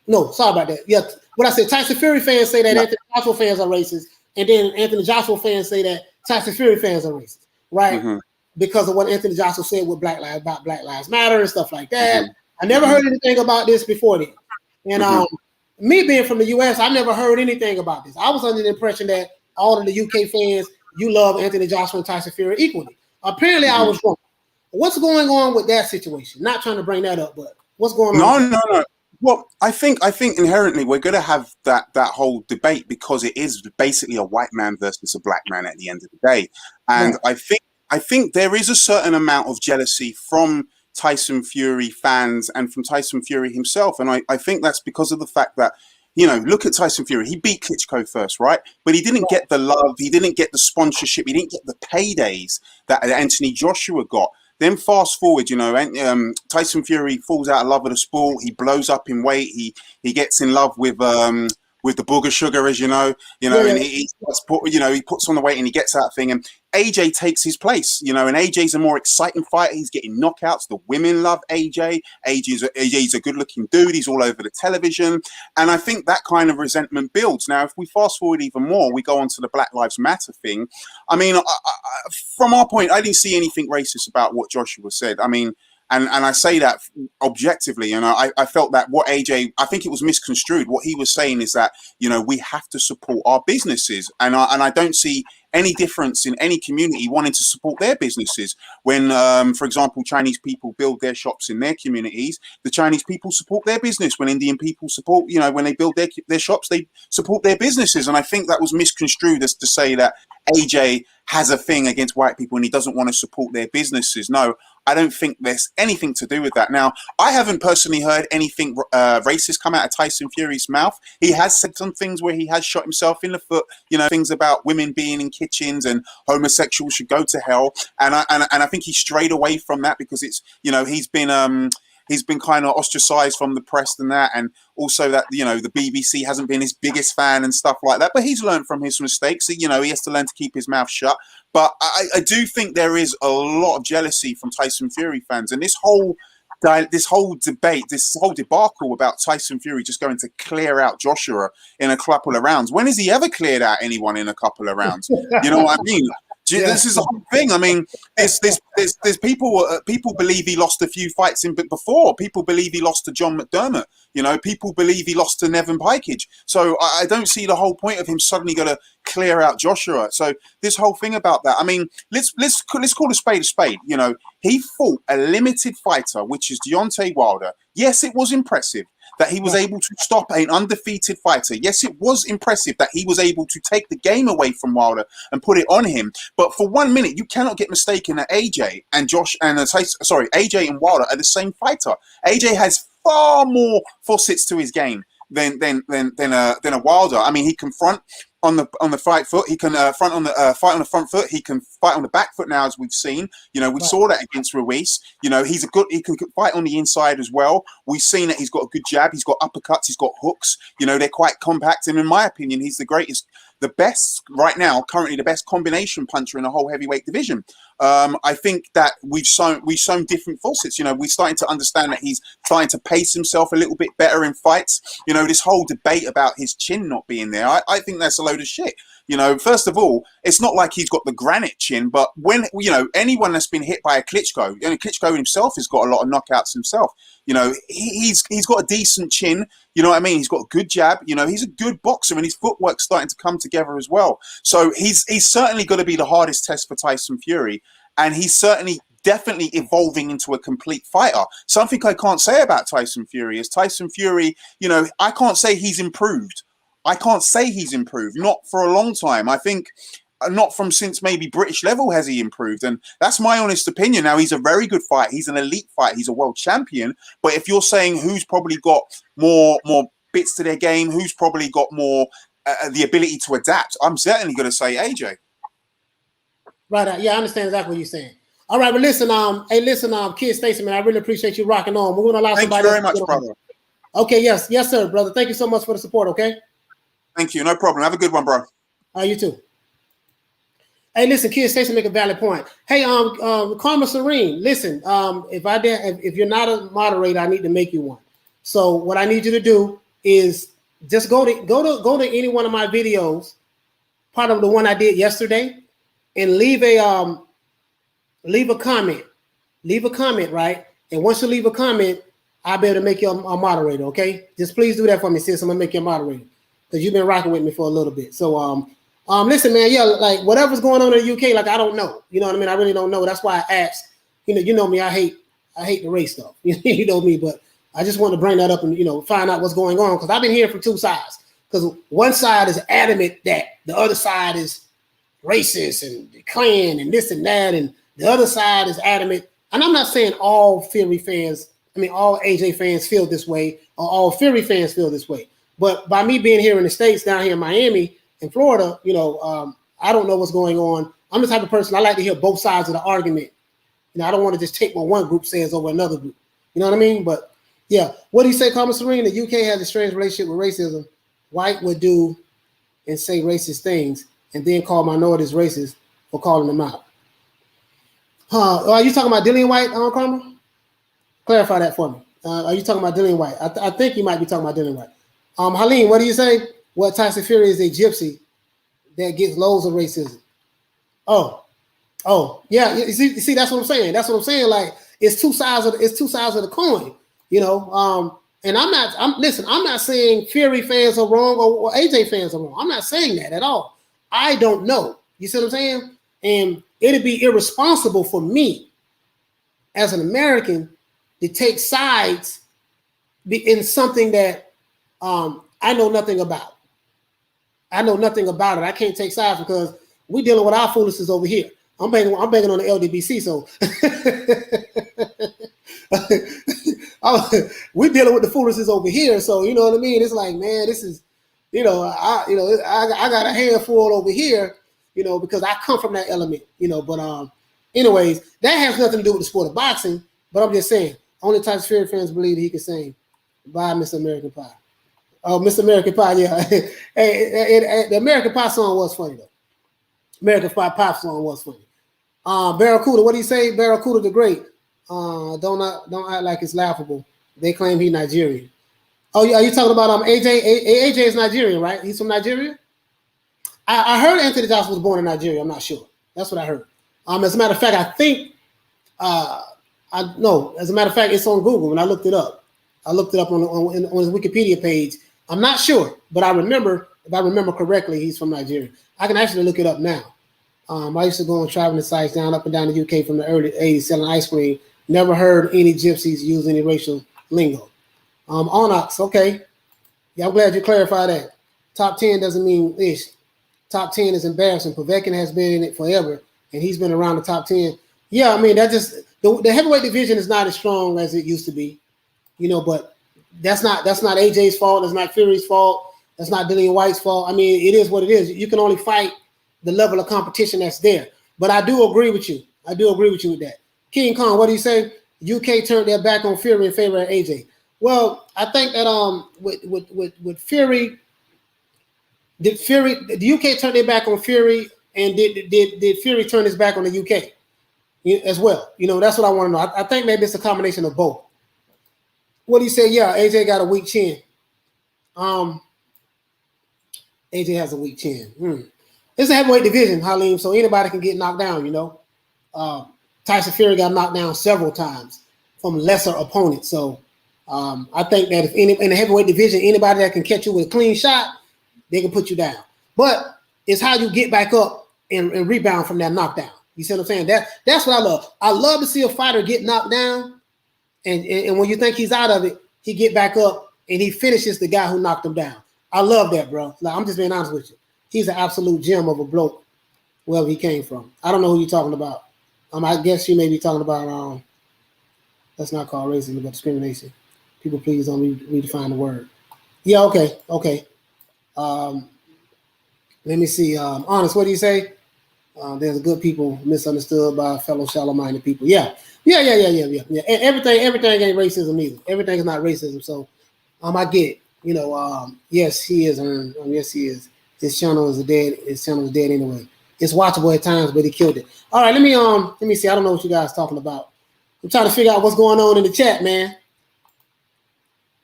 no, sorry about that. Yeah, what I said, Tyson Fury fans say that Anthony Joshua fans are racist, and then Anthony Joshua fans say that Tyson Fury fans are racist, right? Because of what Anthony Joshua said with Black Lives Matter and stuff like that. I never heard anything about this before then. And me being from the US, I never heard anything about this. I was under the impression that all of the UK fans, you love Anthony Joshua and Tyson Fury equally. Apparently, I was wrong. What's going on with that situation? Not trying to bring that up, but what's going on? No. Well, I think inherently we're going to have that whole debate because it is basically a white man versus a black man at the end of the day, and right. I think there is a certain amount of jealousy from Tyson Fury fans and from Tyson Fury himself, and I think that's because of the fact that, you know, look at Tyson Fury. He beat Klitschko first, right? But he didn't get the love. He didn't get the sponsorship. He didn't get the paydays that Anthony Joshua got. Then fast forward, you know, Tyson Fury falls out of love with the sport. He blows up in weight. He gets in love with the booger sugar, as you know, and he puts on the weight and he gets that thing. And AJ takes his place, you know, and AJ's a more exciting fighter. He's getting knockouts. The women love AJ. AJ's a good-looking dude. He's all over the television. And I think that kind of resentment builds. Now, if we fast forward even more, we go on to the Black Lives Matter thing. I mean, from our point, I didn't see anything racist about what Joshua said. I mean, and I say that objectively, and I felt that what AJ, I think it was misconstrued. What he was saying is that, you know, we have to support our businesses, and I don't see any difference in any community wanting to support their businesses. When, for example, Chinese people build their shops in their communities, the Chinese people support their business. When Indian people support, you know, when they build their shops, they support their businesses. And I think that was misconstrued as to say that AJ has a thing against white people and he doesn't want to support their businesses. No, I don't think there's anything to do with that. Now, I haven't personally heard anything racist come out of Tyson Fury's mouth. He has said some things where he has shot himself in the foot, you know, things about women being in kitchens and homosexuals should go to hell. And I think he strayed away from that because it's, you know, he's been kind of ostracized from the press and that, and also that, you know, the BBC hasn't been his biggest fan and stuff like that. But he's learned from his mistakes. You know, he has to learn to keep his mouth shut. But I do think there is a lot of jealousy from Tyson Fury fans, and this whole debate, this whole debacle about Tyson Fury just going to clear out Joshua in a couple of rounds. When has he ever cleared out anyone in a couple of rounds? You know what I mean? Yeah. This is the whole thing. I mean, there's people believe he lost a few fights in before. People believe he lost to John McDermott. You know, people believe he lost to Nevin Pikage. So I don't see the whole point of him suddenly going to clear out Joshua. So this whole thing about that. I mean, let's call a spade a spade. You know, he fought a limited fighter, which is Deontay Wilder. Yes, it was impressive that he was able to stop an undefeated fighter. Yes, it was impressive that he was able to take the game away from Wilder and put it on him. But for 1 minute, you cannot get mistaken that AJ and Wilder are the same fighter. AJ has far more facets to his game than a Wilder. I mean, he can front on the fight foot. He can fight on the front foot. He can fight on the back foot now, as we've seen. You know, we saw that against Ruiz. You know, he can fight on the inside as well. We've seen that he's got a good jab. He's got uppercuts. He's got hooks. You know, they're quite compact. And in my opinion, he's the greatest, the best right now, currently the best combination puncher in the whole heavyweight division. I think that we've shown different facets. You know, we're starting to understand that he's starting to pace himself a little bit better in fights. You know, this whole debate about his chin not being there, I think that's a load of shit. You know, first of all, it's not like he's got the granite chin, but when, you know, anyone that's been hit by a Klitschko, and Klitschko himself has got a lot of knockouts himself. You know, he's got a decent chin. You know what I mean? He's got a good jab. You know, he's a good boxer, and his footwork's starting to come together as well. So he's certainly going to be the hardest test for Tyson Fury, and he's certainly definitely evolving into a complete fighter. Something I can't say about Tyson Fury is Tyson Fury, you know, I can't say he's improved. I can't say he's improved, not for a long time. I think not from since maybe British level has he improved. And that's my honest opinion. Now, he's a very good fighter. He's an elite fighter. He's a world champion. But if you're saying who's probably got more bits to their game, who's probably got more the ability to adapt, I'm certainly going to say AJ. Right. Yeah, I understand exactly what you're saying. All right, but listen, Kid Stacy, man, I really appreciate you rocking on. We're going to allow somebody. Thank you very much, brother. Okay, yes, sir, brother. Thank you so much for the support, okay? Thank you. No problem. Have a good one, bro. You too. Hey, listen, Kid Stacy make a valid point. Hey, Karma Serene, listen, if you're not a moderator, I need to make you one. So what I need you to do is just go to any one of my videos, part of the one I did yesterday, and leave a comment. Leave a comment, right? And once you leave a comment, I'll be able to make you a moderator, okay? Just please do that for me, sis. I'm gonna make you a moderator because you've been rocking with me for a little bit. So listen, man, yeah, like whatever's going on in the UK, like I don't know. You know what I mean? I really don't know. That's why I asked. You know me, I hate the race stuff. You know me, but I just want to bring that up and find out what's going on because I've been hearing from two sides. Because one side is adamant that the other side is racist and the Klan and this and that, and the other side is adamant. And I'm not saying all Fury fans, all AJ fans feel this way, or all Fury fans feel this way. But by me being here in the States, down here in Miami, in Florida, I don't know what's going on. I'm the type of person I like to hear both sides of the argument. I don't want to just take what one group says over another group. You know what I mean? But yeah, what do you say, Carmen Serene? The UK has a strange relationship with racism. White would do and say racist things and then call minorities racist for calling them out. Are you talking about Dillian Whyte, Carmen? Clarify that for me. Are you talking about Dillian Whyte? I think you might be talking about Dillian Whyte. Haleen, what do you say? Well, Tyson Fury is a gypsy that gets loads of racism. Oh, yeah. You see, that's what I'm saying. That's what I'm saying. Like it's two sides of the coin, And I'm not saying Fury fans are wrong or AJ fans are wrong. I'm not saying that at all. I don't know. You see what I'm saying? And it'd be irresponsible for me as an American to take sides in something that I know nothing about. I know nothing about it. I can't take sides because we're dealing with our foolishness over here. I'm banging on the LDBC, so we're dealing with the foolishness over here. So you know what I mean? It's like, man, this is, I got a handful over here, because I come from that element, But anyways, that has nothing to do with the sport of boxing. But I'm just saying, only Tyson Fury fans believe that he can sing "Bye, Mr. American Pie." Oh, Mr. American Pie, yeah. Hey, the American Pie song was funny though. American Pie song was funny. Barracuda, what do you say? Barracuda the Great. Don't act like it's laughable. They claim he's Nigerian. Oh, are you talking about AJ? AJ is Nigerian, right? He's from Nigeria. I heard Anthony Johnson was born in Nigeria. I'm not sure. That's what I heard. As a matter of fact, I think as a matter of fact, it's on Google when I looked it up. I looked it up on his Wikipedia page. I'm not sure, but I remember, if I remember correctly, he's from Nigeria. I can actually look it up now. I used to go on traveling sites up and down the UK from the early 80s selling ice cream. Never heard any gypsies use any racial lingo. ONYX, okay. Yeah, I'm glad you clarified that. Top 10 doesn't mean ish. Top 10 is embarrassing. Povetkin has been in it forever, and he's been around the top 10. Yeah, that just the heavyweight division is not as strong as it used to be, but that's not AJ's fault. That's not Fury's fault. That's not Dillian Whyte's fault. It is what it is. You can only fight the level of competition that's there. But I do agree with you. With that. King Kong, what do you say? UK turned their back on Fury in favor of AJ. Well, I think that with Fury, the UK turn their back on Fury, and did Fury turn his back on the UK as well? That's what I want to know. I think maybe it's a combination of both. What do you say? Yeah, AJ got a weak chin. AJ has a weak chin. It's a heavyweight division, Halim, so anybody can get knocked down, Tyson Fury got knocked down several times from lesser opponents. So I think that if in the heavyweight division, anybody that can catch you with a clean shot, they can put you down. But it's how you get back up and rebound from that knockdown. You see what I'm saying? That's what I love. I love to see a fighter get knocked down, and when you think he's out of it, he get back up and he finishes the guy who knocked him down. I love that, bro. Like, I'm just being honest with you. He's an absolute gem of a bloke, wherever he came from. I don't know who you're talking about. I guess you may be talking about that's not called racism, but discrimination. People, please don't redefine the word. Yeah, okay. Let me see. Honest, what do you say? There's good people misunderstood by fellow shallow-minded people. Yeah. And everything ain't racism either. Everything is not racism. So I get it. Yes, he is. Yes, he is. His channel is dead. His channel is dead anyway. It's watchable at times, but he killed it. All right, let me see. I don't know what you guys talking about. I'm trying to figure out what's going on in the chat, man.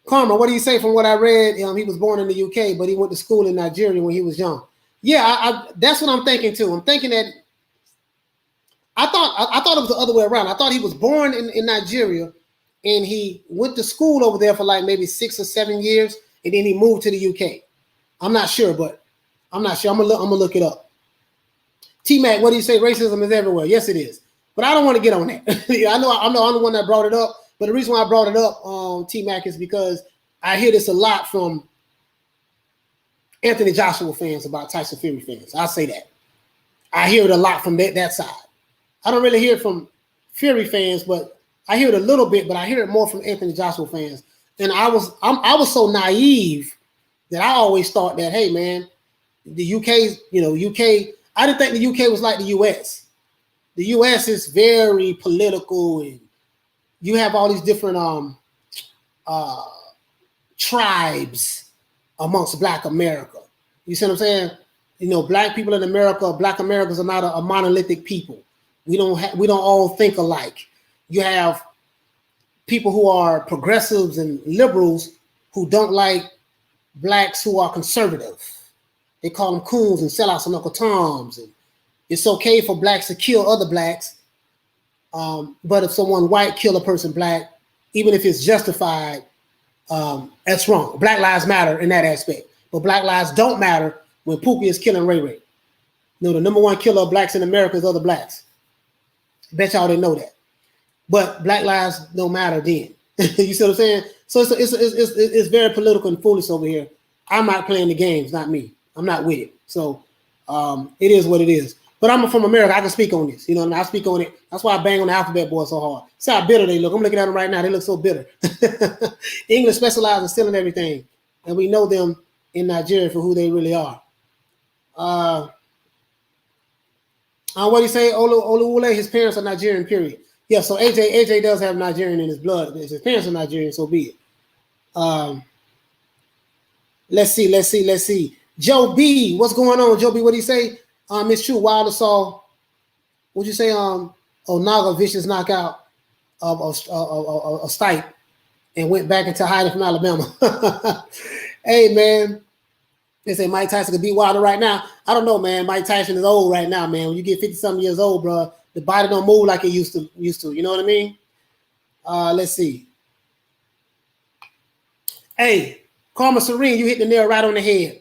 Karma, what do you say from what I read? He was born in the UK, but he went to school in Nigeria when he was young. Yeah, that's what I'm thinking too. I'm thinking that I thought it was the other way around. I thought he was born in Nigeria, and he went to school over there for like maybe 6 or 7 years, and then he moved to the UK. I'm not sure, but I'm not sure. I'm gonna look it up. T-Mac, what do you say? Racism is everywhere. Yes, it is. But I don't want to get on that. I know I'm the one that brought it up. But the reason why I brought it up, T-Mac, is because I hear this a lot from Anthony Joshua fans about Tyson Fury fans. I'll say that. I hear it a lot from that side. I don't really hear it from Fury fans, but I hear it a little bit, but I hear it more from Anthony Joshua fans. And I was so naive that I always thought that, hey, man, the UK, UK, I didn't think the UK was like the US. The US is very political, and you have all these different tribes amongst Black America. You see what I'm saying? Black people in America, Black Americans are not a monolithic people. We don't all think alike. You have people who are progressives and liberals who don't like Blacks who are conservative. They call them coons and sellouts and Uncle Toms. And it's okay for Blacks to kill other Blacks. But if someone white kill a person Black, even if it's justified, that's wrong. Black lives matter in that aspect. But Black lives don't matter when Pookie is killing Ray Ray. The number one killer of Blacks in America is other Blacks. Bet y'all didn't know that. But Black lives don't matter then. You see what I'm saying? So it's very political and foolish over here. I'm not playing the games, not me. I'm not with it. So it is what it is. But I'm from America. I can speak on this. And I speak on it. That's why I bang on the alphabet boy so hard. See how bitter they look. I'm looking at them right now. They look so bitter. English specializes in stealing everything. And we know them in Nigeria for who they really are. What do you say? Oluwole, his parents are Nigerian, period. Yeah, so AJ does have Nigerian in his blood. His parents are Nigerian, so be it. Let's see. Joe B, what's going on? Joe B, what do you say? It's true. Wilder saw, what'd you say? Onaga vicious knockout of a Stipe and went back into hiding from Alabama. Hey, man. They say Mike Tyson could beat Wilder right now. I don't know, man. Mike Tyson is old right now, man. When you get 50-something years old, bro, the body don't move like it used to. You know what I mean? Let's see. Hey, Karma Serene, you hit the nail right on the head.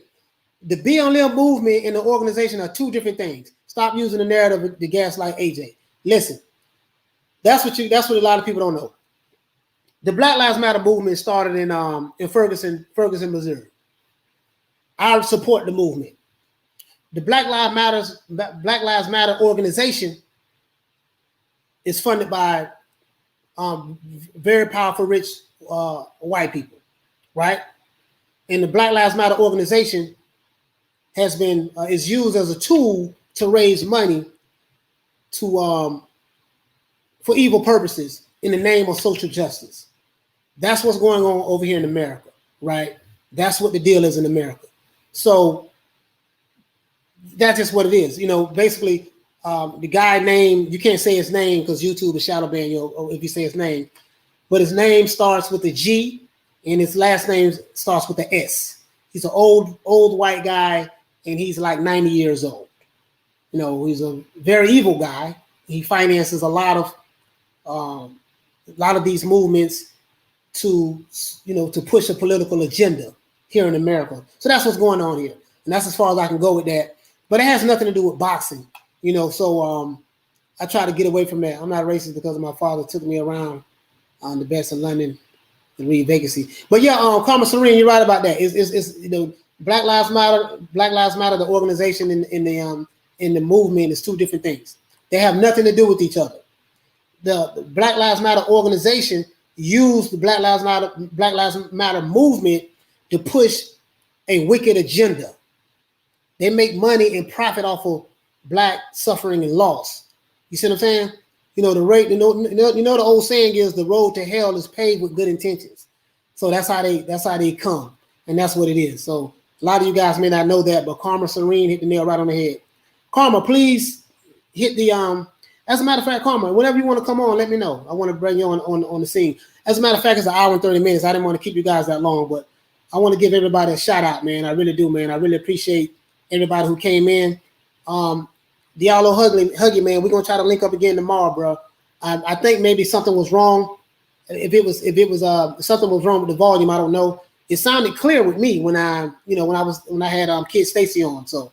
The BLM movement and the organization are two different things. Stop using the narrative to gaslight AJ. Listen, that's what a lot of people don't know. The Black Lives Matter movement started in Ferguson, Missouri. I support the movement. The Black Lives Matter organization is funded by very powerful, rich white people, right? And the Black Lives Matter organization is used as a tool to raise money for evil purposes in the name of social justice. That's what's going on over here in America, right? That's what the deal is in America. So that's just what it is. Basically, the guy named, you can't say his name because YouTube is shadow ban you if you say his name, but his name starts with a G and his last name starts with an S. He's an old white guy and he's like 90 years old. He's a very evil guy. He finances a lot of these movements to push a political agenda here in America. So that's what's going on here. And that's as far as I can go with that. But it has nothing to do with boxing, so I try to get away from that. I'm not racist because my father took me around the best of London and read vacancy. But yeah, Karma Serene, you're right about that. It's Black Lives Matter, the organization in the movement is two different things. They have nothing to do with each other. The Black Lives Matter organization used the Black Lives Matter movement to push a wicked agenda. They make money and profit off of Black suffering and loss. You see what I'm saying? The old saying is the road to hell is paved with good intentions. So that's how they come, and that's what it is. So a lot of you guys may not know that, but Karma Serene hit the nail right on the head. Karma, please hit the As a matter of fact, Karma, whenever you want to come on, let me know. I want to bring you on the scene. As a matter of fact, it's an hour and 30 minutes. I didn't want to keep you guys that long, but I want to give everybody a shout out, man. I really do, man. I really appreciate everybody who came in. Diallo Huggy, man, we're going to try to link up again tomorrow, bro. I think maybe something was wrong if it was something was wrong with the volume, I don't know. It sounded clear with me when I had Kid Stacy on. So,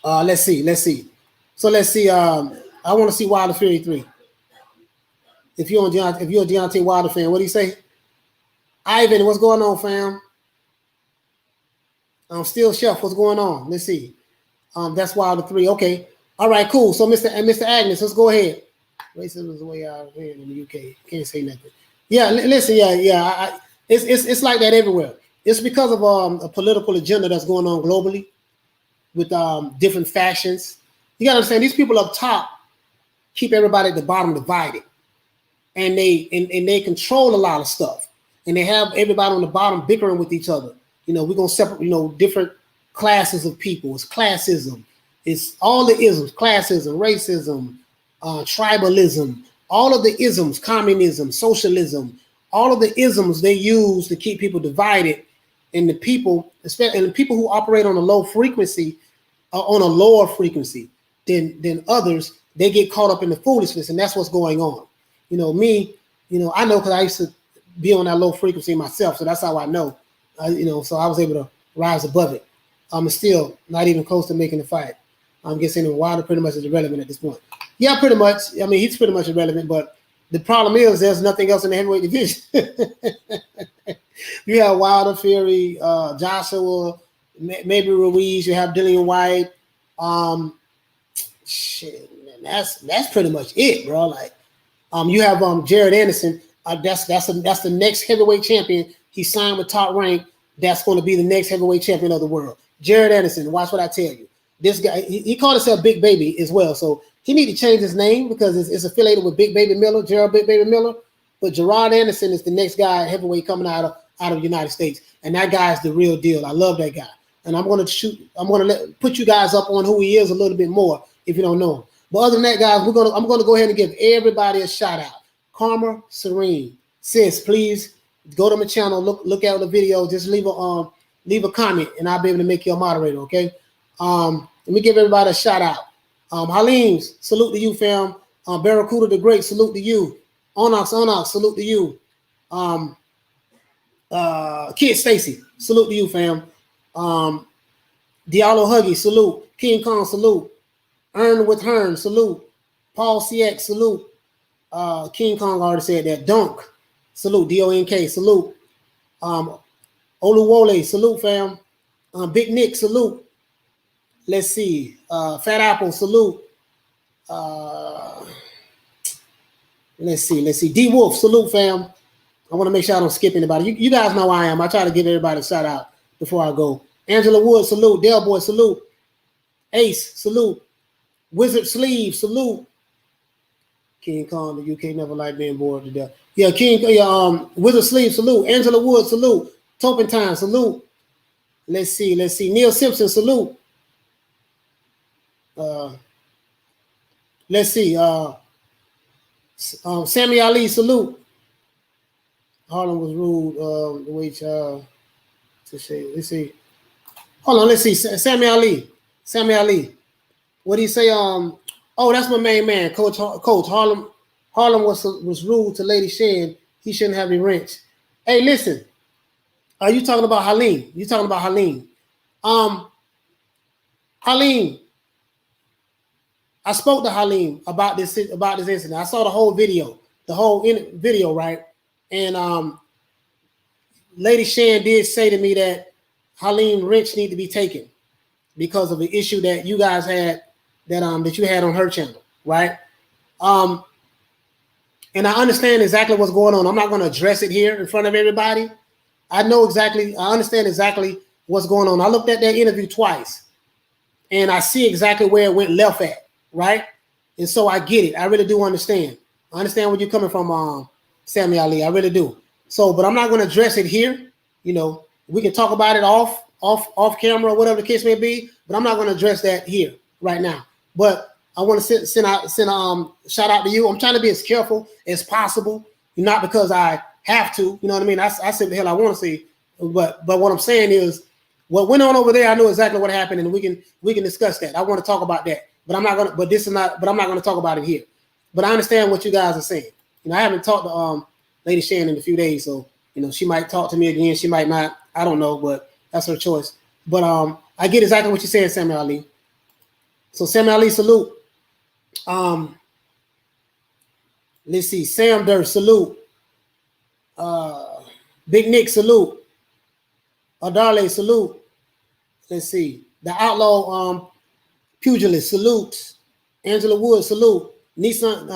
let's see. So let's see. I want to see Wilder Fury 3. If you're a Deontay Wilder fan, what do you say? Ivan, what's going on, fam? Still Chef, what's going on? Let's see. That's Wilder 3. Okay. All right, cool. So Mr. Agnes, let's go ahead. Racism is the way out here in the UK. Can't say nothing. Yeah, listen, yeah. It's like that everywhere. It's because of a political agenda that's going on globally with different factions. You gotta understand, these people up top keep everybody at the bottom divided, and they control a lot of stuff, and they have everybody on the bottom bickering with each other. We're gonna separate, different classes of people. It's classism. It's all the isms: classism, racism, tribalism, all of the isms, communism, socialism, all of the isms they use to keep people divided. And the people, especially the people who operate on a low frequency, on a lower frequency than others, they get caught up in the foolishness, and that's what's going on. Me, I know because I used to be on that low frequency myself, so that's how I know. So I was able to rise above it. I'm still not even close to making the fight. I'm guessing Wilder pretty much is irrelevant at this point. Yeah, pretty much. I mean, he's pretty much irrelevant, but the problem is there's nothing else in the heavyweight division. You have Wilder, Fury, Joshua, maybe Ruiz. You have Dillian Whyte. Shit, man, that's pretty much it, bro. Like, you have Jared Anderson. That's the next heavyweight champion. He signed with Top Rank. That's going to be the next heavyweight champion of the world. Jared Anderson. Watch what I tell you. This guy, he called himself Big Baby as well. So he need to change his name because it's affiliated with Big Baby Miller, Gerald Big Baby Miller. But Gerard Anderson is the next guy heavyweight coming out of the United States, and that guy is the real deal. I love that guy, and I'm going to put you guys up on who he is a little bit more if you don't know him. But other than that, guys, I'm going to go ahead and give everybody a shout out. Karma Serene, sis, please go to my channel, look at the video, just leave a comment, and I'll be able to make you a moderator. Okay. Let me give everybody a shout out. Haleem's, salute to you, fam. Barracuda the Great, salute to you. Onox, salute to you. Kid Stacy, salute to you, fam. Diallo Huggy, salute. King Kong, salute. Earn with Hearn, salute. Paul CX, salute. King Kong already said that. Dunk, salute. DONK, salute. Oluwole, salute, fam. Big Nick, salute. Let's see. Fat Apple, salute. Let's see. D Wolf, salute, fam. I want to make sure I don't skip anybody. You guys know I am. I try to give everybody a shout out before I go. Angela Wood, salute. Del Boy, salute. Ace, salute. Wizard Sleeve, salute. King Kong, the UK never liked being bored to death. Yeah, Wizard Sleeve, salute. Angela Wood, salute. Topin Time, salute. Let's see. Neil Simpson, salute. Let's see. Sammy Ali, salute. Harlem was rude. The way to say. Let's see. Hold on. Let's see. Sammy Ali. What do you say? Oh, that's my main man, Coach Harlem. Harlem was rude to Lady Shan. He shouldn't have been wrenched. Hey, listen. Are you talking about Halim? You talking about Halim? Halim. I spoke to Halim about this incident. I saw the whole video, right? And Lady Shan did say to me that Halim wrench need to be taken because of the issue that you guys had that you had on her channel, right? And I understand exactly what's going on. I'm not going to address it here in front of everybody. I understand exactly what's going on. I looked at that interview twice, and I see exactly where it went left at, right? And so I get it. I really do understand. I understand where you're coming from, Sammy Ali. I really do. So, but I'm not going to address it here. We can talk about it off camera, whatever the case may be. But I'm not going to address that here right now. But I want to send a shout out to you. I'm trying to be as careful as possible, not because I have to. You know what I mean? I say the hell I want to say. But what I'm saying is, what went on over there, I know exactly what happened, and we can discuss that. I want to talk about that. But I'm not going to talk about it here. But I understand what you guys are saying. I haven't talked to Lady Shannon in a few days, so she might talk to me again, she might not. I don't know, but that's her choice. But I get exactly what you said, Samuel Ali. So Samuel Ali, salute. Let's see, Sam Durst, salute. Big Nick, salute. Adale, salute. Let's see. The Outlaw Pugilist, salute. Angela Wood, salute. Nissan,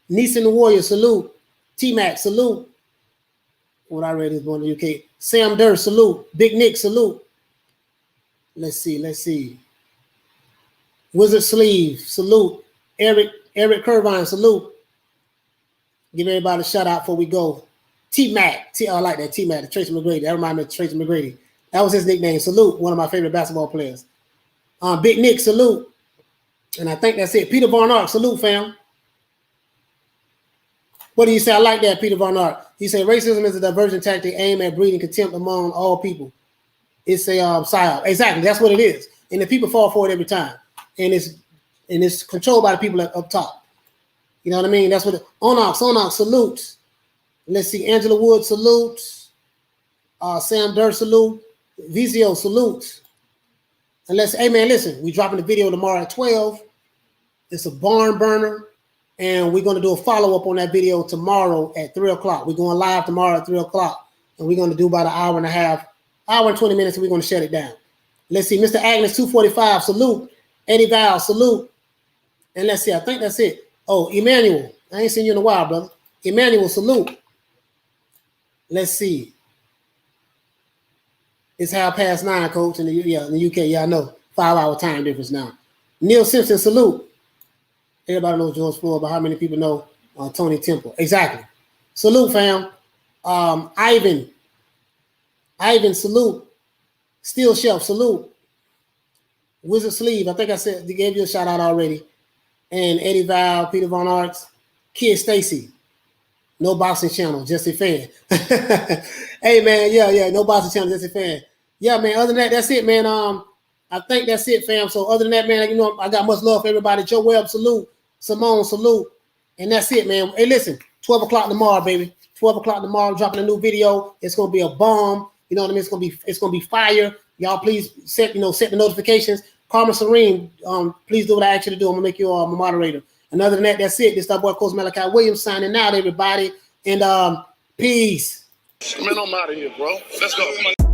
Nissan the Warrior, salute. T-Mac, salute. What I read is born in the UK. Sam Durst, salute. Big Nick, salute. Let's see. Wizard Sleeve, salute. Eric Curvine, salute. Give everybody a shout out before we go. T-Mac, I like that, T-Mac, Tracy McGrady. That reminds me of Tracy McGrady. That was his nickname, salute, one of my favorite basketball players. Big Nick, salute. And I think that's it. Peter Von Ark, salute, fam. What do you say? I like that, Peter Von Ark. He said racism is a diversion tactic aimed at breeding contempt among all people. It's a psyop. Exactly, that's what it is. And the people fall for it every time. And it's controlled by the people up top. You know what I mean? That's what ONYX, salutes. Let's see, Angela Wood, salutes. Sam Durst, salute. Vizio, salutes. And hey man, listen, we dropping the video tomorrow at 12. It's a barn burner. And we're going to do a follow-up on that video tomorrow at 3 o'clock. We're going live tomorrow at 3 o'clock. And we're going to do about an hour and a half, hour and 20 minutes, and we're going to shut it down. Let's see, Mr. Agnes 245, salute. Eddie Val, salute. And let's see, I think that's it. Oh, Emmanuel. I ain't seen you in a while, brother. Emmanuel, salute. Let's see. It's 9:30, Coach, in the UK. Yeah, I know. 5-hour time difference now. Neil Simpson, salute. Everybody knows George Floyd, but how many people know Tony Temple? Exactly. Salute, fam. Ivan, salute. Steel Shelf, salute. Wizard Sleeve, I think I said they gave you a shout out already. And Eddie Val, Peter Von Arx, Kid Stacy. No boxing channel, just a fan. Hey man, yeah, no boxing channel, just a fan. Yeah, man. Other than that, that's it, man. I think that's it, fam. So other than that, man, I got much love for everybody. Joe Webb, salute. Simone, salute. And that's it, man. Hey, listen, 12 o'clock tomorrow, baby. 12 o'clock tomorrow, dropping a new video. It's gonna be a bomb. You know what I mean? It's gonna be fire. Y'all please set the notifications. Karma Serene, please do what I ask you to do. I'm gonna make you a moderator. And other than that, that's it. This is our boy Coach Malachi Williams signing out, everybody. And peace. Man, I'm out of here, bro. Let's go. Come on.